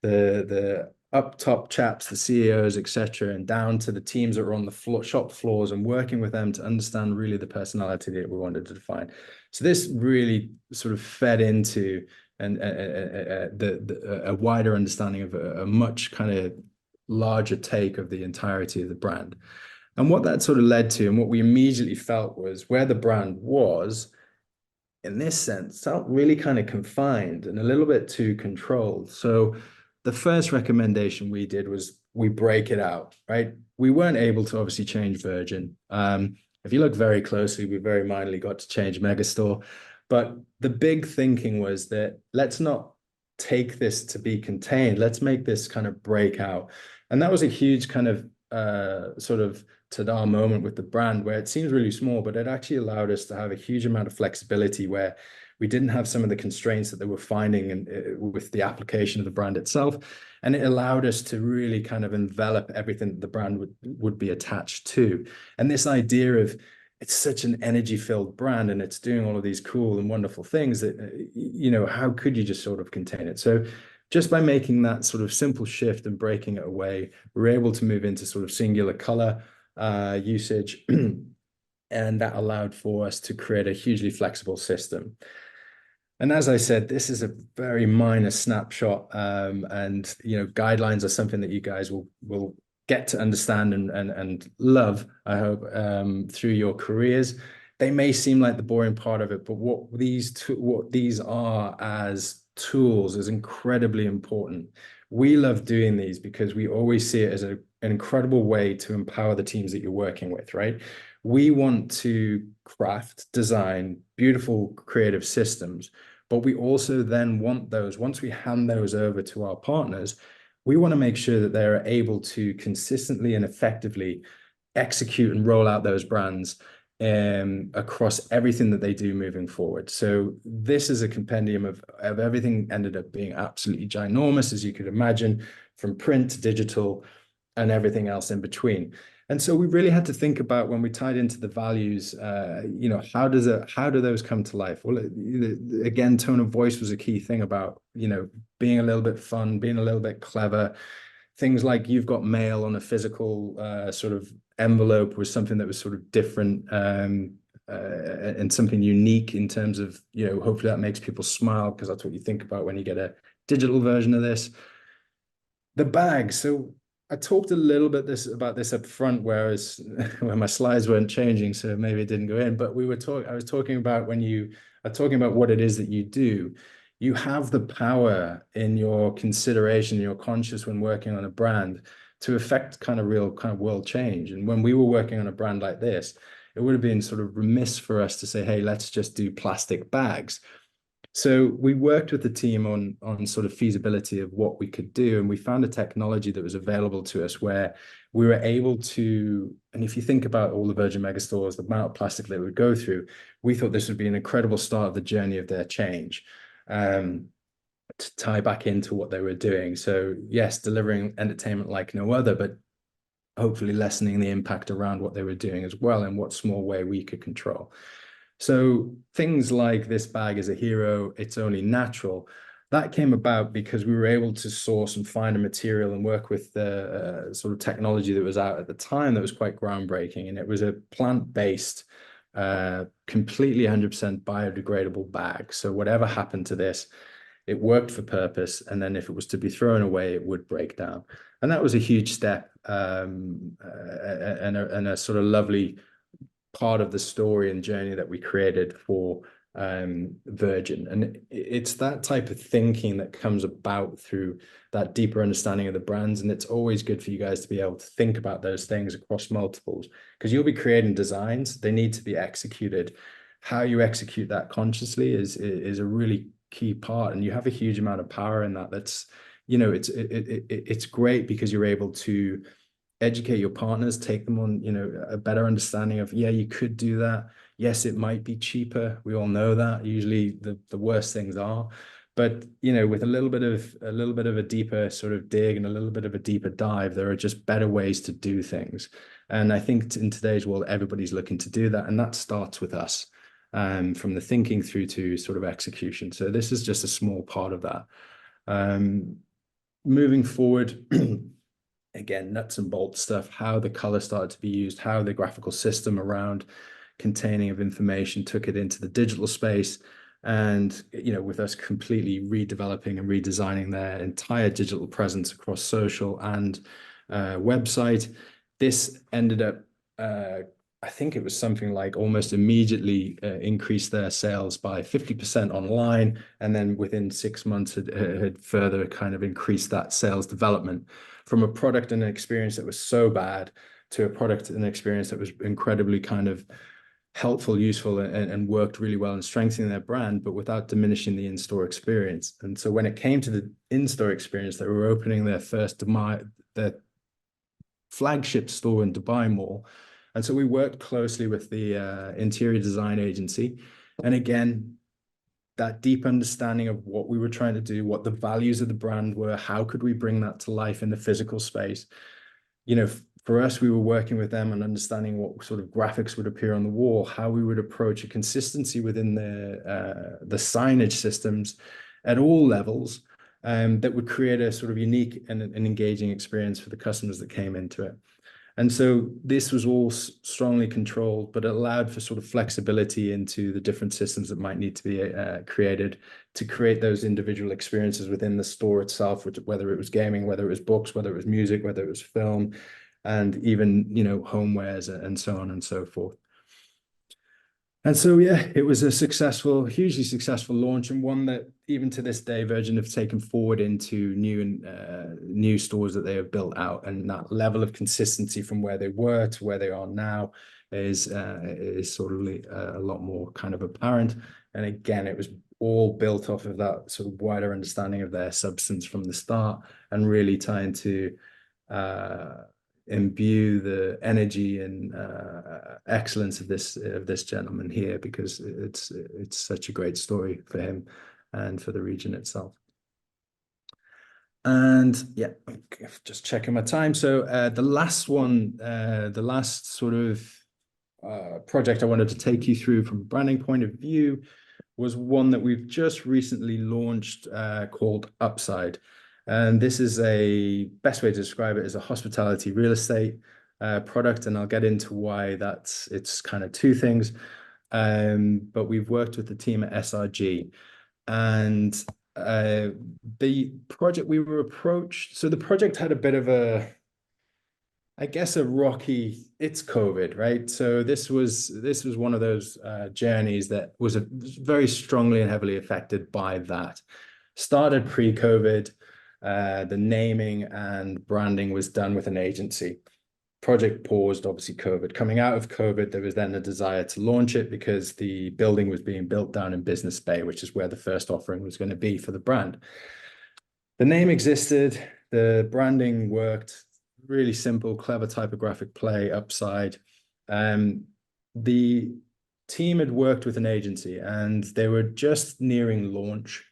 [SPEAKER 2] the up top chaps, the CEOs, etc., and down to the teams that were on the shop floors, and working with them to understand really the personality that we wanted to define. So this really sort of fed into a wider understanding of a much kind of larger take of the entirety of the brand. And what that sort of led to, and what we immediately felt, was where the brand was, in this sense, felt really kind of confined and a little bit too controlled. So the first recommendation we did was we break it out, right? We weren't able to obviously change Virgin. If you look very closely, we very minorly got to change Megastore. But the big thinking was that let's not take this to be contained. Let's make this kind of break out. And that was a huge kind of sort of ta-da moment with the brand, where it seems really small, but it actually allowed us to have a huge amount of flexibility, where we didn't have some of the constraints that they were finding with the application of the brand itself. And it allowed us to really kind of envelop everything that the brand would be attached to. And this idea of, it's such an energy-filled brand and it's doing all of these cool and wonderful things that, how could you just sort of contain it? So just by making that sort of simple shift and breaking it away, we're able to move into sort of singular color usage. And that allowed for us to create a hugely flexible system. And as I said, this is a very minor snapshot, and guidelines are something that you guys will get to understand and love, I hope, through your careers. They may seem like the boring part of it, but what these are as tools is incredibly important. We love doing these because we always see it as an incredible way to empower the teams that you're working with, right? We want to craft, design beautiful creative systems, but we also then want those, once we hand those over to our partners, we want to make sure that they're able to consistently and effectively execute and roll out those brands across everything that they do moving forward. So this is a compendium of everything. Ended up being absolutely ginormous, as you could imagine, from print to digital and everything else in between. And so we really had to think about, when we tied into the values, how do those come to life? Well, again, tone of voice was a key thing about, being a little bit fun, being a little bit clever. Things like "you've got mail" on a physical sort of envelope was something that was sort of different and something unique in terms of, hopefully that makes people smile, because that's what you think about when you get a digital version of this. The bag. So I talked a little bit about this up front, whereas when my slides weren't changing, so maybe it didn't go in. But I was talking about, when you are talking about what it is that you do, you have the power in your consideration, your conscious, when working on a brand, to affect real world change. And when we were working on a brand like this, it would have been sort of remiss for us to say, hey, let's just do plastic bags. So we worked with the team on sort of feasibility of what we could do, and we found a technology that was available to us where we were able to, and if you think about all the Virgin Megastores, the amount of plastic they would go through, we thought this would be an incredible start of the journey of their change, to tie back into what they were doing. So yes, delivering entertainment like no other, but hopefully lessening the impact around what they were doing as well, and what small way we could control. So things like "this bag is a hero, it's only natural," that came about because we were able to source and find a material and work with the sort of technology that was out at the time that was quite groundbreaking. And it was a plant-based, completely 100% biodegradable bag. So whatever happened to this, it worked for purpose. And then if it was to be thrown away, it would break down. And that was a huge step, and a sort of lovely part of the story and journey that we created for Virgin. And it's that type of thinking that comes about through that deeper understanding of the brands. And it's always good for you guys to be able to think about those things across multiples, because you'll be creating designs, they need to be executed. How you execute that consciously is a really key part, and you have a huge amount of power in that. That's, it's great because you're able to educate your partners, take them on, a better understanding of, yeah, you could do that. Yes, it might be cheaper. We all know that. Usually the worst things are. But, with a little bit of a deeper sort of dig and a little bit of a deeper dive, there are just better ways to do things. And I think in today's world, everybody's looking to do that. And that starts with us, from the thinking through to sort of execution. So this is just a small part of that. Moving forward, again, nuts and bolts stuff, how the color started to be used, how the graphical system around containing of information took it into the digital space. And, with us completely redeveloping and redesigning their entire digital presence across social and website, this ended up, I think it was something like almost immediately increased their sales by 50% online. And then within 6 months had further kind of increased that sales development from a product and an experience that was so bad to a product and an experience that was incredibly kind of helpful, useful, and worked really well in strengthening their brand, but without diminishing the in-store experience. And so when it came to the in-store experience, they were opening their flagship store in Dubai Mall. And so we worked closely with the interior design agency. And again, that deep understanding of what we were trying to do, what the values of the brand were, how could we bring that to life in the physical space? For us, we were working with them and understanding what sort of graphics would appear on the wall, how we would approach a consistency within the signage systems at all levels, that would create a sort of unique and an engaging experience for the customers that came into it. And so this was all strongly controlled, but it allowed for sort of flexibility into the different systems that might need to be created to create those individual experiences within the store itself, whether it was gaming, whether it was books, whether it was music, whether it was film, and even, homewares and so on and so forth. And so, yeah, it was a hugely successful launch, and one that even to this day, Virgin have taken forward into new stores that they have built out. And that level of consistency from where they were to where they are now is sort of a lot more kind of apparent. And again, it was all built off of that sort of wider understanding of their substance from the start, and really trying to imbue the energy and excellence of this gentleman here, because it's such a great story for him and for the region itself. And yeah, just checking my time. So the last one, the last sort of project I wanted to take you through from a branding point of view was one that we've just recently launched called Upside. And this is best way to describe it is a hospitality real estate product. And I'll get into why it's kind of two things. But we've worked with the team at SRG, and the project we were approached. So the project had a bit of I guess it's COVID, right? So this was one of those journeys that was very strongly and heavily affected by that. Started pre-COVID, the naming and branding was done with an agency. Project paused, obviously COVID. Coming out of COVID, there was then a desire to launch it because the building was being built down in Business Bay, which is where the first offering was going to be for the brand. The name existed, the branding worked. Really simple, clever typographic play, Upside. The team had worked with an agency and they were just nearing launch.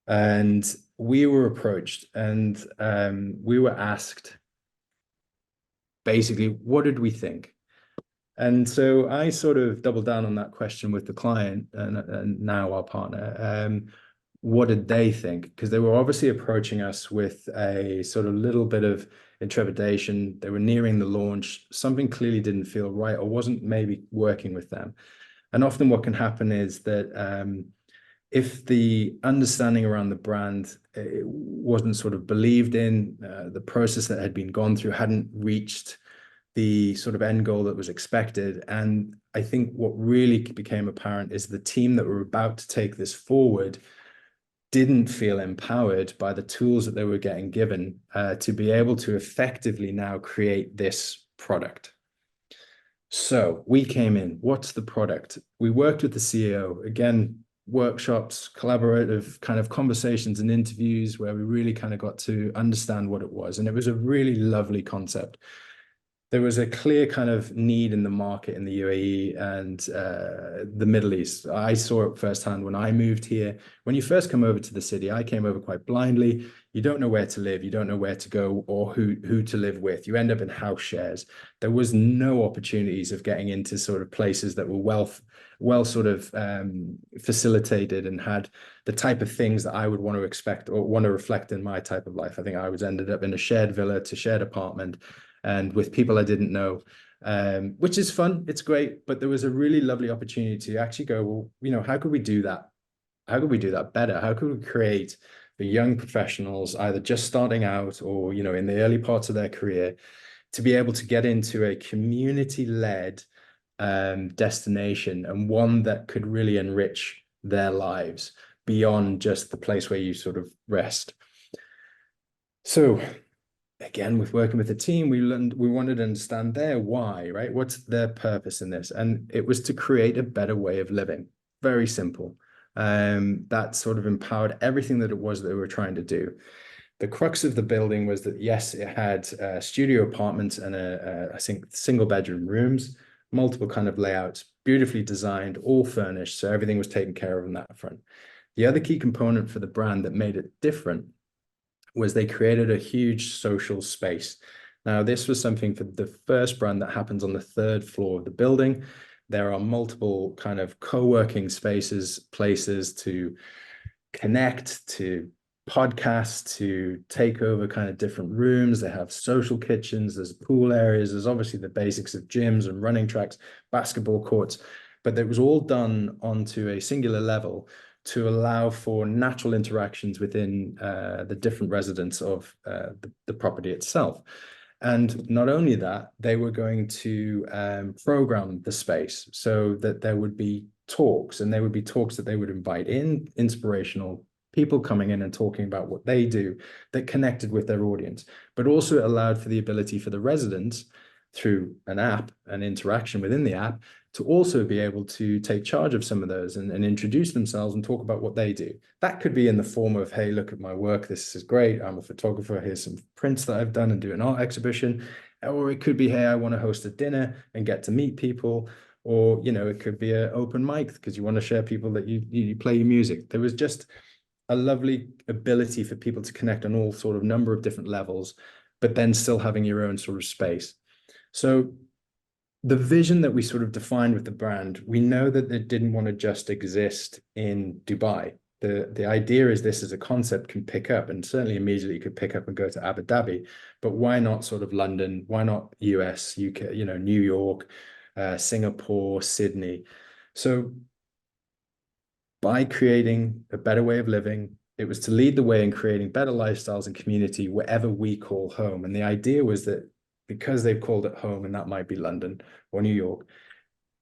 [SPEAKER 2] And we were approached and we were asked, basically, what did we think? And so I sort of doubled down on that question with the client and now our partner. What did they think? Because they were obviously approaching us with a sort of little bit of intrepidation. They were nearing the launch. Something clearly didn't feel right or wasn't maybe working with them. And often what can happen is that if the understanding around the brand wasn't sort of believed in, the process that had been gone through hadn't reached the sort of end goal that was expected. And I think what really became apparent is the team that were about to take this forward didn't feel empowered by the tools that they were getting given to be able to effectively now create this product. So we came in, what's the product? We worked with the CEO, again, workshops, collaborative kind of conversations and interviews where we really kind of got to understand what it was. And it was a really lovely concept. There was a clear kind of need in the market in the UAE and the Middle East. I saw it firsthand when I moved here. When you first come over to the city, I came over quite blindly. You don't know where to live. You don't know where to go or who to live with. You end up in house shares. There was no opportunities of getting into sort of places that were well sort of facilitated and had the type of things that I would want to expect or want to reflect in my type of life. I think I ended up in a shared villa to shared apartment, and with people I didn't know, which is fun. It's great. But there was a really lovely opportunity to actually go, well, you know, how could we do that? How could we do that better? How could we create the young professionals, either just starting out or, you know, in the early parts of their career, to be able to get into a community-led destination, and one that could really enrich their lives beyond just the place where you sort of rest. So again, with working with the team, we wanted to understand their why, right? What's their purpose in this? And it was to create a better way of living. Very simple. That sort of empowered everything that it was that they were trying to do. The crux of the building was that, yes, it had studio apartments and I think single bedroom rooms, multiple kind of layouts, beautifully designed, all furnished. So everything was taken care of on that front. The other key component for the brand that made it different was they created a huge social space. Now, this was something for the first brand that happens on the 3rd floor of the building. There are multiple kind of co-working spaces, places to connect, to podcast, to take over kind of different rooms. They have social kitchens, there's pool areas, there's obviously the basics of gyms and running tracks, basketball courts, but it was all done onto a singular level to allow for natural interactions within the different residents of the property itself. And not only that, they were going to program the space so that there would be talks, and there would be talks that they would invite in, inspirational people coming in and talking about what they do that connected with their audience, but also it allowed for the ability for the residents through an app, an interaction within the app, to also be able to take charge of some of those and introduce themselves and talk about what they do. That could be in the form of, hey, look at my work. This is great. I'm a photographer. Here's some prints that I've done and do an art exhibition. Or it could be, hey, I want to host a dinner and get to meet people. Or, you know, it could be an open mic because you want to share people that you play your music. There was just a lovely ability for people to connect on all sort of number of different levels, but then still having your own sort of space. So the vision that we sort of defined with the brand, we know that it didn't want to just exist in Dubai. The idea is this as a concept can pick up, and certainly immediately could pick up and go to Abu Dhabi, but why not sort of London? Why not US, UK, you know, New York, Singapore, Sydney? So by creating a better way of living, it was to lead the way in creating better lifestyles and community wherever we call home. And the idea was that because they've called it home, and that might be London or New York,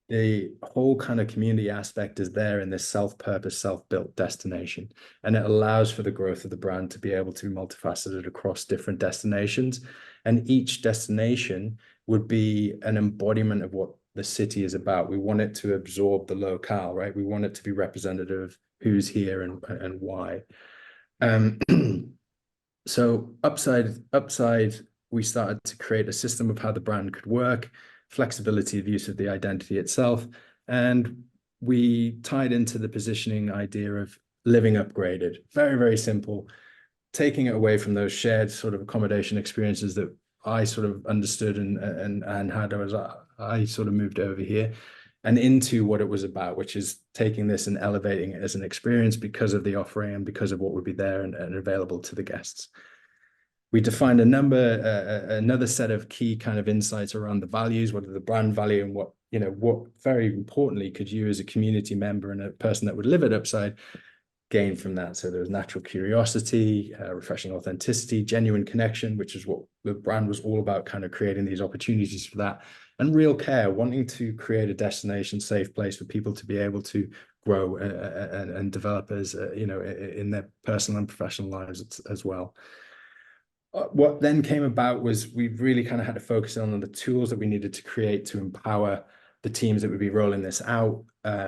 [SPEAKER 2] the whole kind of community aspect is there in this self-purpose, self-built destination. And it allows for the growth of the brand to be able to be multifaceted across different destinations. And each destination would be an embodiment of what the city is about. We want it to absorb the locale, right? We want it to be representative of who's here and why. So upside, we started to create a system of how the brand could work, flexibility of use of the identity itself. And we tied into the positioning idea of living upgraded. Very, very simple, taking it away from those shared sort of accommodation experiences that I sort of understood and had as I sort of moved over here, and into what it was about, which is taking this and elevating it as an experience because of the offering and because of what would be there and available to the guests. We defined another set of key kind of insights around the values, what are the brand value, and what, you know, what very importantly could you as a community member and a person that would live at Upside gain from that. So there was natural curiosity, refreshing authenticity, genuine connection, which is what the brand was all about, kind of creating these opportunities for that, and real care, wanting to create a destination safe place for people to be able to grow and develop as, you know, in their personal and professional lives as well. What then came about was we really kind of had to focus on the tools that we needed to create to empower the teams that would be rolling this out,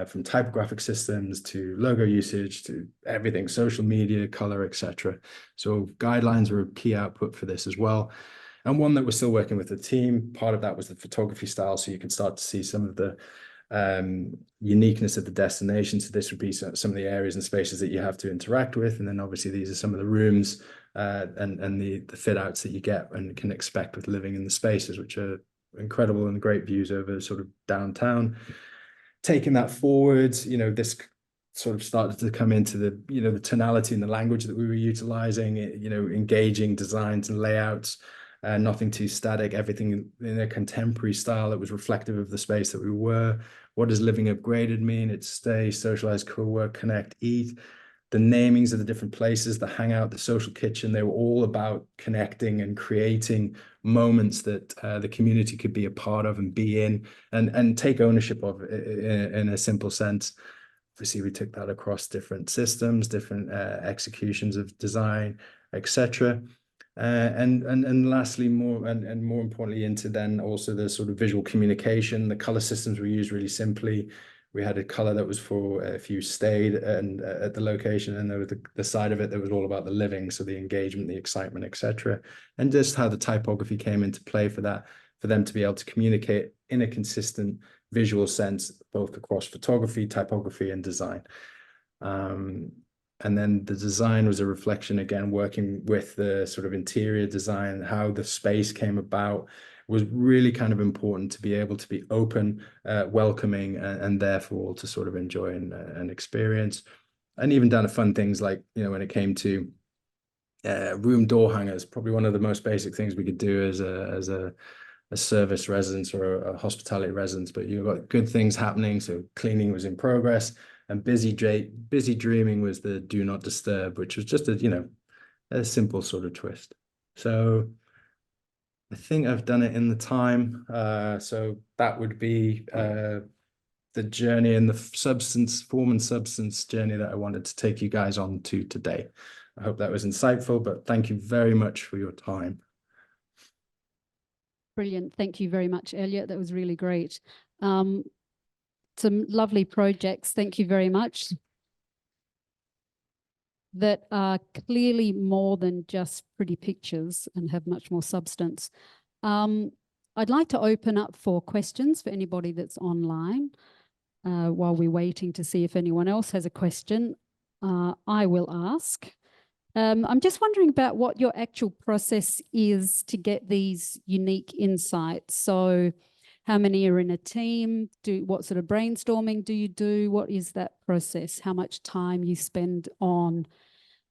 [SPEAKER 2] from typographic systems to logo usage to everything, social media, color, etc. So guidelines were a key output for this as well. And one that we're still working with the team. Part of that was the photography style. So you can start to see some of the uniqueness of the destination. So this would be some of the areas and spaces that you have to interact with. And then obviously these are some of the rooms and the fit outs that you get and can expect with living in the spaces, which are incredible and great views over sort of downtown. Taking that forwards, you know, this sort of started to come into the, you know, the tonality and the language that we were utilizing, you know, engaging designs and layouts, nothing too static, everything in a contemporary style that was reflective of the space that we were. What does living upgraded mean? It's stay, socialize, co-work, connect, eat. The namings of the different places, the hangout, the social kitchen, they were all about connecting and creating moments that the community could be a part of and be in and take ownership of in a simple sense. Obviously, we took that across different systems, different executions of design, etc. And lastly, more importantly, into then also the sort of visual communication. The color systems were used really simply. We had a color that was for if you stayed and at the location, and there was the side of it that was all about the living, so the engagement, the excitement, etc. And just how the typography came into play for that, for them to be able to communicate in a consistent visual sense, both across photography, typography, and design. And then the design was a reflection, again, working with the sort of interior design, how the space came about was really kind of important to be able to be open, welcoming, and there for all to sort of enjoy and experience. And even down to fun things like, you know, when it came to room door hangers, probably one of the most basic things we could do as a service residence or a hospitality residence, but you've got good things happening. So cleaning was in progress, and busy dreaming was the do not disturb, which was just a, you know, a simple sort of twist. So I think I've done it in the time. So that would be the journey and the form and substance journey that I wanted to take you guys on to today. I hope that was insightful, but thank you very much for your time.
[SPEAKER 1] Brilliant. Thank you very much, Elliott. That was really great. some lovely projects. Thank you very much. That are clearly more than just pretty pictures and have much more substance. I'd like to open up for questions for anybody that's online while we're waiting to see if anyone else has a question. I will ask. I'm just wondering about what your actual process is to get these unique insights. So how many are in a team? What sort of brainstorming do you do? What is that process? How much time you spend on,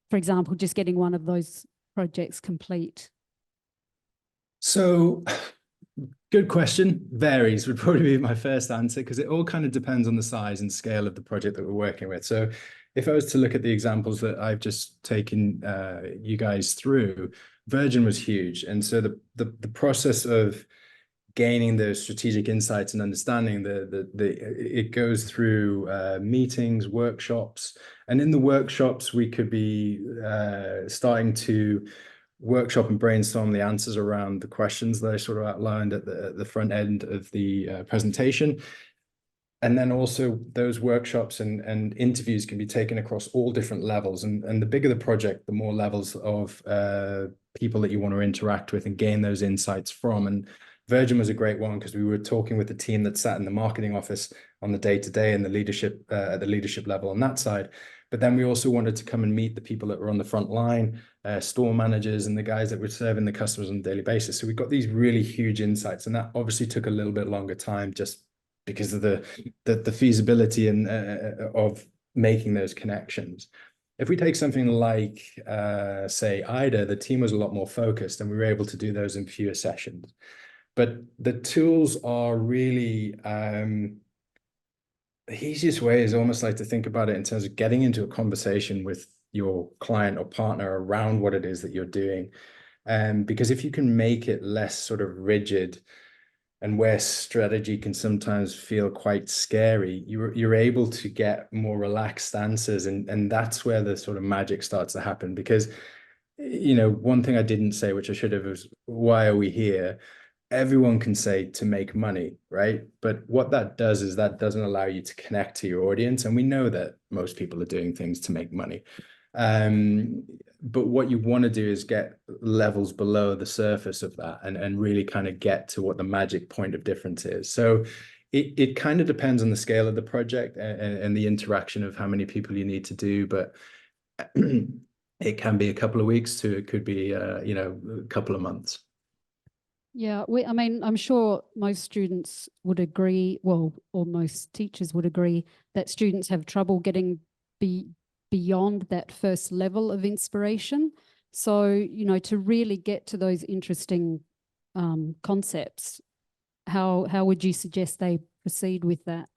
[SPEAKER 1] for example, just getting one of those projects complete?
[SPEAKER 2] So good question. Varies would probably be my first answer, because it all kind of depends on the size and scale of the project that we're working with. So if I was to look at the examples that I've just taken you guys through, Virgin was huge. And so the process of gaining those strategic insights and understanding it goes through meetings, workshops. And in the workshops, we could be starting to workshop and brainstorm the answers around the questions that I sort of outlined at the front end of the presentation. And then also those workshops and interviews can be taken across all different levels. And the bigger the project, the more levels of people that you want to interact with and gain those insights from. And Virgin was a great one, because we were talking with the team that sat in the marketing office on the day-to-day and the leadership at the leadership level on that side. But then we also wanted to come and meet the people that were on the front line, store managers and the guys that were serving the customers on a daily basis. So we got these really huge insights, and that obviously took a little bit longer time, just because of the feasibility and of making those connections. If we take something like, say, IDA, the team was a lot more focused, and we were able to do those in fewer sessions. But the tools are really, the easiest way is almost like to think about it in terms of getting into a conversation with your client or partner around what it is that you're doing. Because if you can make it less sort of rigid, and where strategy can sometimes feel quite scary, you're able to get more relaxed answers, and that's where the sort of magic starts to happen. Because, you know, one thing I didn't say, which I should have, was why are we here? Everyone can say to make money, right? But what that does is that doesn't allow you to connect to your audience, and we know that most people are doing things to make money. But what you want to do is get levels below the surface of that and really kind of get to what the magic point of difference is. So it kind of depends on the scale of the project and the interaction of how many people you need to do. But it can be a couple of weeks to, it could be, you know, a couple of months.
[SPEAKER 1] Yeah, I mean, I'm sure most students would agree, well, or most teachers would agree, that students have trouble getting beyond that first level of inspiration. So, you know, to really get to those interesting concepts, how would you suggest they proceed with that?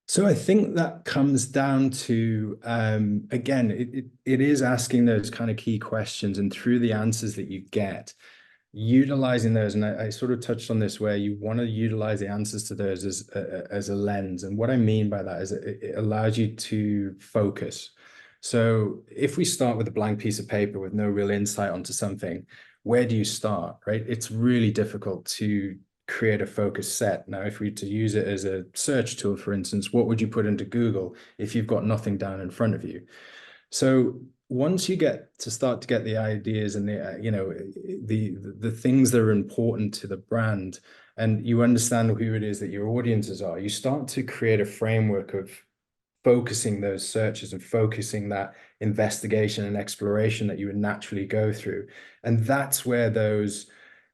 [SPEAKER 2] So I think that comes down to, again, it is asking those kind of key questions, and through the answers that you get, utilizing those. And I sort of touched on this, where you want to utilize the answers to those as a lens. And what I mean by that is it allows you to focus. So if we start with a blank piece of paper with no real insight onto something, where do you start, right? It's really difficult to create a focus set. Now, if we were to use it as a search tool, for instance, what would you put into Google if you've got nothing down in front of you? So once you start to get the ideas and the you know, the things that are important to the brand, and you understand who it is that your audiences are, you start to create a framework of focusing those searches and focusing that investigation and exploration that you would naturally go through. And that's where those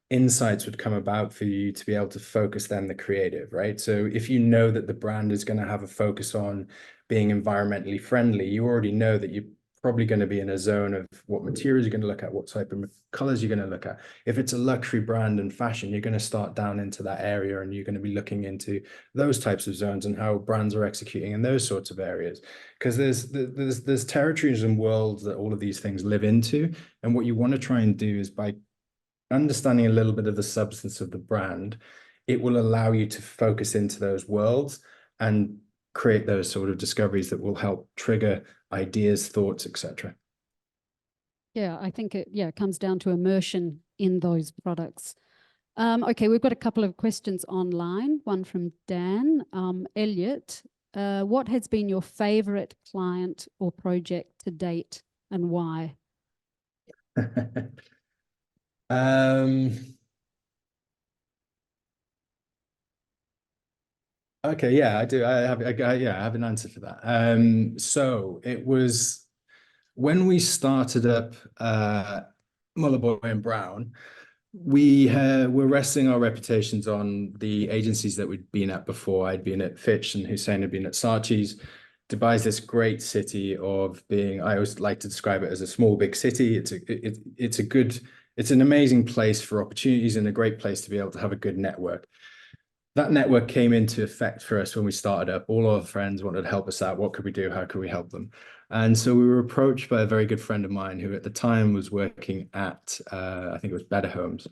[SPEAKER 2] insights would come about for you to be able to focus then the creative, right? So if you know that the brand is going to have a focus on being environmentally friendly, you already know that you're probably going to be in a zone of what materials you're going to look at, what type of colors you're going to look at. If it's a luxury brand and fashion, you're going to start down into that area, and you're going to be looking into those types of zones and how brands are executing in those sorts of areas. Because there's territories and worlds that all of these things live into. And what you want to try and do is, by understanding a little bit of the substance of the brand, it will allow you to focus into those worlds and create those sort of discoveries that will help trigger ideas, thoughts, etc.
[SPEAKER 1] Yeah, I think it comes down to immersion in those products. Okay, we've got a couple of questions online. One from Dan. Elliott, what has been your favorite client or project to date and why?
[SPEAKER 2] Okay, yeah, I do. Yeah, I have an answer for that. So it was when we started up Moloobhoy Brown, we were resting our reputations on the agencies that we'd been at before. I'd been at Fitch and Hussein had been at Saatchi's. Dubai is this great city of being, I always like to describe it as a small, big city. It's an amazing place for opportunities and a great place to be able to have a good network. That network came into effect for us when we started up. All our friends wanted to help us out. What could we do? How could we help them? And so we were approached by a very good friend of mine who at the time was working at, I think it was Better Homes.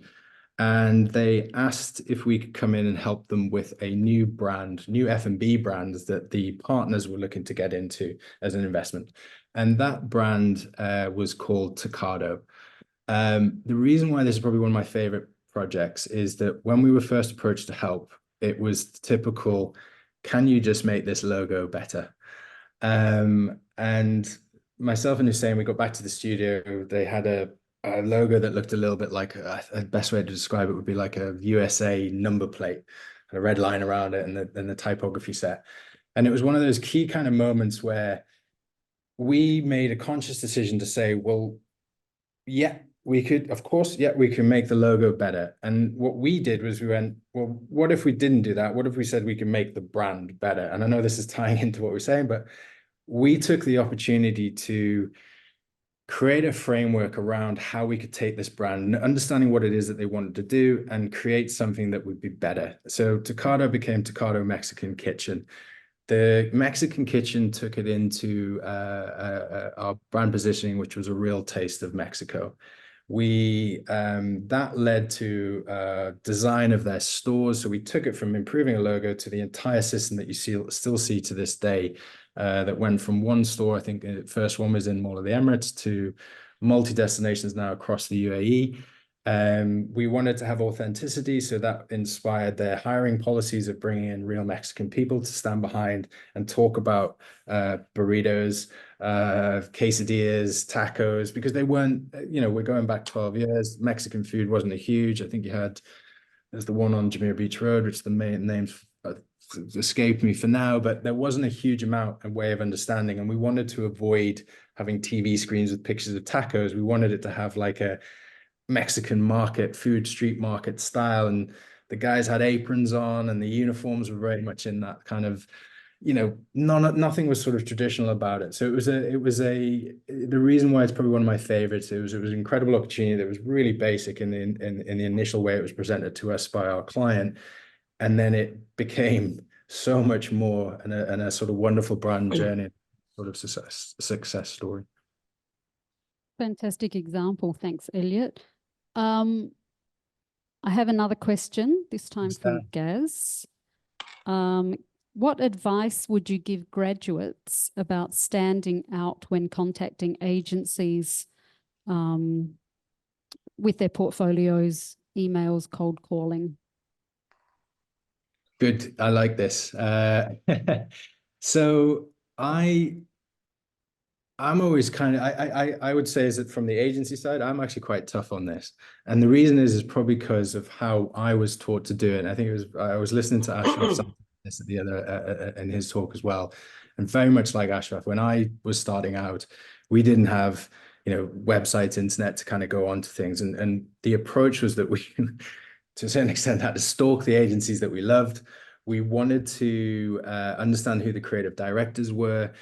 [SPEAKER 2] And they asked if we could come in and help them with a new brand, new F&B brands that the partners were looking to get into as an investment. And that brand was called Tocado. The reason why this is probably one of my favorite projects is that when we were first approached to help, it was typical, can you just make this logo better? And myself and Hussein, we got back to the studio. They had a logo that looked a little bit like the best way to describe it would be like a USA number plate and a red line around it and the typography set. And it was one of those key kind of moments where we made a conscious decision to say, well, yeah, we could, of course, yeah, we can make the logo better. And what we did was we went, well, what if we didn't do that? What if we said we can make the brand better? And I know this is tying into what we're saying, but we took the opportunity to create a framework around how we could take this brand and understanding what it is that they wanted to do and create something that would be better. So Tocado became Tocado Mexican Kitchen. The Mexican kitchen took it into our brand positioning, which was a real taste of Mexico. That led to design of their stores. So we took it from improving a logo to the entire system that you still see to this day. That went from one store, I think the first one was in Mall of the Emirates, to multi-destinations now across the UAE. We wanted to have authenticity, so that inspired their hiring policies of bringing in real Mexican people to stand behind and talk about burritos, quesadillas, tacos, because they weren't, we're going back 12 years. Mexican food wasn't a huge. I think there's the one on Jumeirah Beach Road, which the main names escaped me for now, but there wasn't a huge amount and way of understanding. And we wanted to avoid having TV screens with pictures of tacos. We wanted it to have like a Mexican market, street market style. And the guys had aprons on and the uniforms were very much in that kind of, nothing was sort of traditional about it. So the reason why it's probably one of my favorites, it was an incredible opportunity that was really basic in the initial way it was presented to us by our client. And then it became so much more and a sort of wonderful brand journey, sort of success story.
[SPEAKER 1] Fantastic example. Thanks, Elliott. I have another question, this time from Gaz. What advice would you give graduates about standing out when contacting agencies with their portfolios, emails, cold calling?
[SPEAKER 2] Good. I like this. So I'm always kind of, I would say is that from the agency side, I'm actually quite tough on this. And the reason is probably because of how I was taught to do it. And I think I was listening to Ashraf this at the other in his talk as well. And very much like Ashraf, when I was starting out, we didn't have, websites, internet to kind of go on to things. And the approach was that we, to a certain extent, had to stalk the agencies that we loved. We wanted to understand who the creative directors were.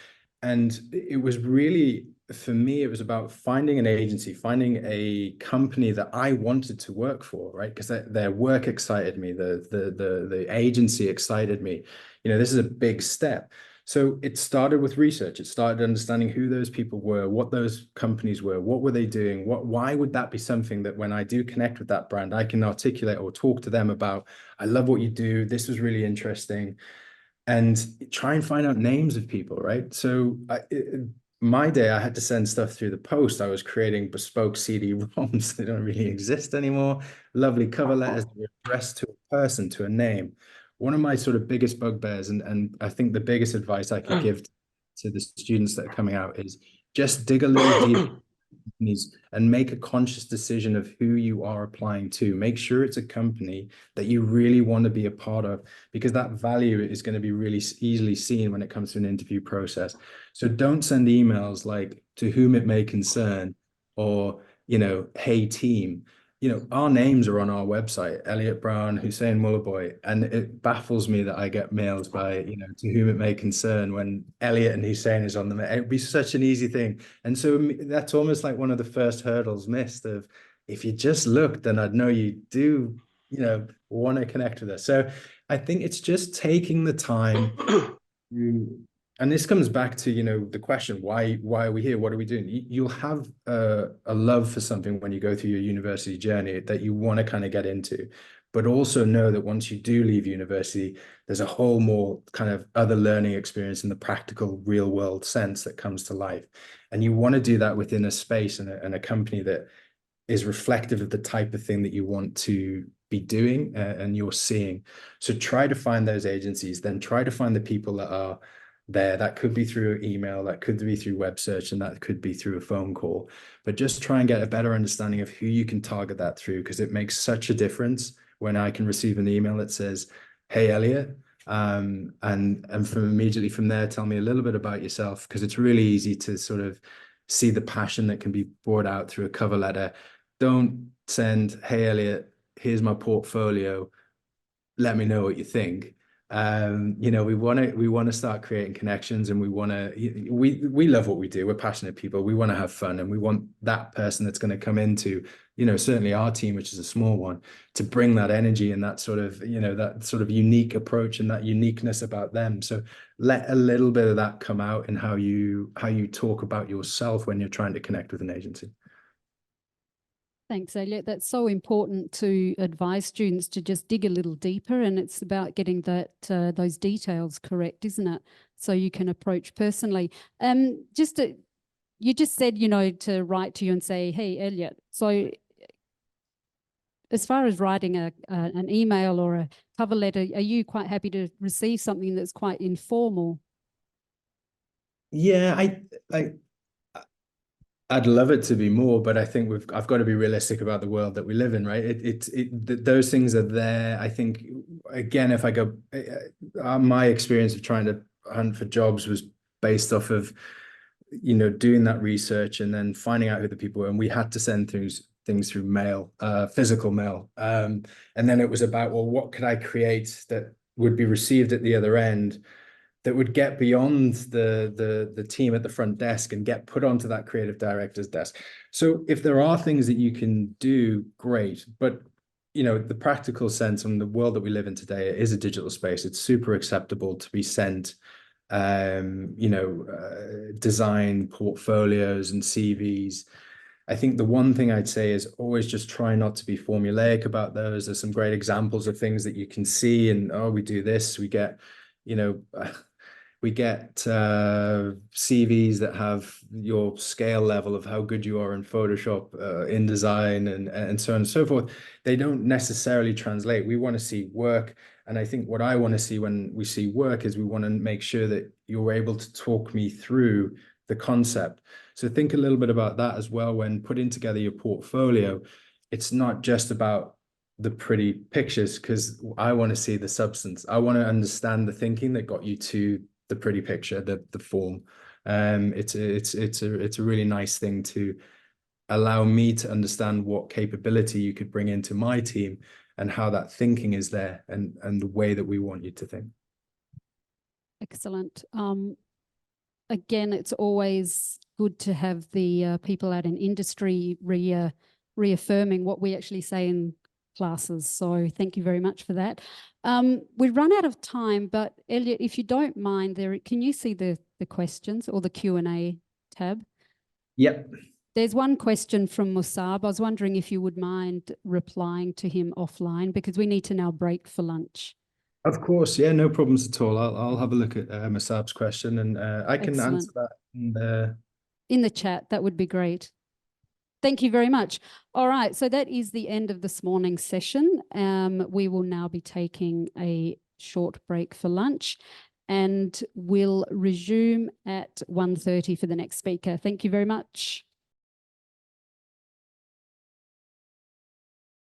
[SPEAKER 2] And it was really, for me, it was about finding an agency, finding a company that I wanted to work for, right? Because their work excited me, the agency excited me. This is a big step. So it started with research. It started understanding who those people were, what those companies were, what were they doing, why would that be something that when I do connect with that brand, I can articulate or talk to them about, I love what you do, this was really interesting. And try and find out names of people, right? So my day, I had to send stuff through the post. I was creating bespoke CD-ROMs. They don't really exist anymore. Lovely cover letters that were addressed to a person, to a name. One of my sort of biggest bugbears, and I think the biggest advice I could give to the students that are coming out is just dig a little deeper companies and make a conscious decision of who you are applying to. Make sure it's a company that you really want to be a part of, because that value is going to be really easily seen when it comes to an interview process. So don't send emails like "to whom it may concern" or, "hey team." Our names are on our website, Eliott, Brown, Hussein, Moloobhoy, and it baffles me that I get mails by, "to whom it may concern," when Elliott and Hussein is on them. It'd be such an easy thing. And so that's almost like one of the first hurdles missed of, if you just looked, then I'd know you do, want to connect with us. So I think it's just taking the time to, and this comes back to, the question, why are we here? What are we doing? You'll have a love for something when you go through your university journey that you want to kind of get into, but also know that once you do leave university, there's a whole more kind of other learning experience in the practical, real world sense that comes to life. And you want to do that within a space and a company that is reflective of the type of thing that you want to be doing and you're seeing. So try to find those agencies, then try to find the people that are there. That could be through email, that could be through web search, and that could be through a phone call. But just try and get a better understanding of who you can target that through, because it makes such a difference when I can receive an email that says, "Hey, Elliott," and from immediately from there, tell me a little bit about yourself, because it's really easy to sort of see the passion that can be brought out through a cover letter. Don't send, "Hey, Elliott, here's my portfolio. Let me know what you think." We want to start creating connections, and we love what we do. We're passionate people. We want to have fun, and we want that person that's going to come into, certainly our team, which is a small one, to bring that energy and that sort of, that sort of unique approach and that uniqueness about them. So let a little bit of that come out in how you talk about yourself when you're trying to connect with an agency.
[SPEAKER 1] Thanks, Elliott. That's so important to advise students to just dig a little deeper, and it's about getting those details correct, isn't it? So you can approach personally. You just said, to write to you and say, "Hey, Elliott." So as far as writing an email or a cover letter, are you quite happy to receive something that's quite informal?
[SPEAKER 2] Yeah, I'd love it to be more, but I think I've got to be realistic about the world that we live in, right? Those things are there. I think, again, if I go, my experience of trying to hunt for jobs was based off of, doing that research and then finding out who the people were, and we had to send things through mail, physical mail, and then it was about, well, what could I create that would be received at the other end, that would get beyond the team at the front desk and get put onto that creative director's desk. So if there are things that you can do, great. But the practical sense in the world that we live in today, it is a digital space. It's super acceptable to be sent design portfolios and CVs. I think the one thing I'd say is always just try not to be formulaic about those. There's some great examples of things that you can see, and, oh, we do this, we get, we get CVs that have your scale level of how good you are in Photoshop, InDesign, and so on and so forth. They don't necessarily translate. We want to see work. And I think what I want to see when we see work is we want to make sure that you're able to talk me through the concept. So think a little bit about that as well when putting together your portfolio. It's not just about the pretty pictures, because I want to see the substance. I want to understand the thinking that got you to the pretty picture, the form. It's a really nice thing to allow me to understand what capability you could bring into my team and how that thinking is there and the way that we want you to think.
[SPEAKER 1] Excellent. Again, it's always good to have the people out in industry reaffirming what we actually say in classes. So thank you very much for that. We've run out of time, but Elliott, if you don't mind, can you see the questions or the Q&A tab?
[SPEAKER 2] Yep.
[SPEAKER 1] There's one question from Musab. I was wondering if you would mind replying to him offline, because we need to now break for lunch.
[SPEAKER 2] Of course, yeah, no problems at all. I'll have a look at Musab's question, and I can answer that
[SPEAKER 1] in the chat, that would be great. Thank you very much. All right, so that is the end of this morning's session. We will now be taking a short break for lunch, and we'll resume at 1:30 for the next speaker. Thank you very much.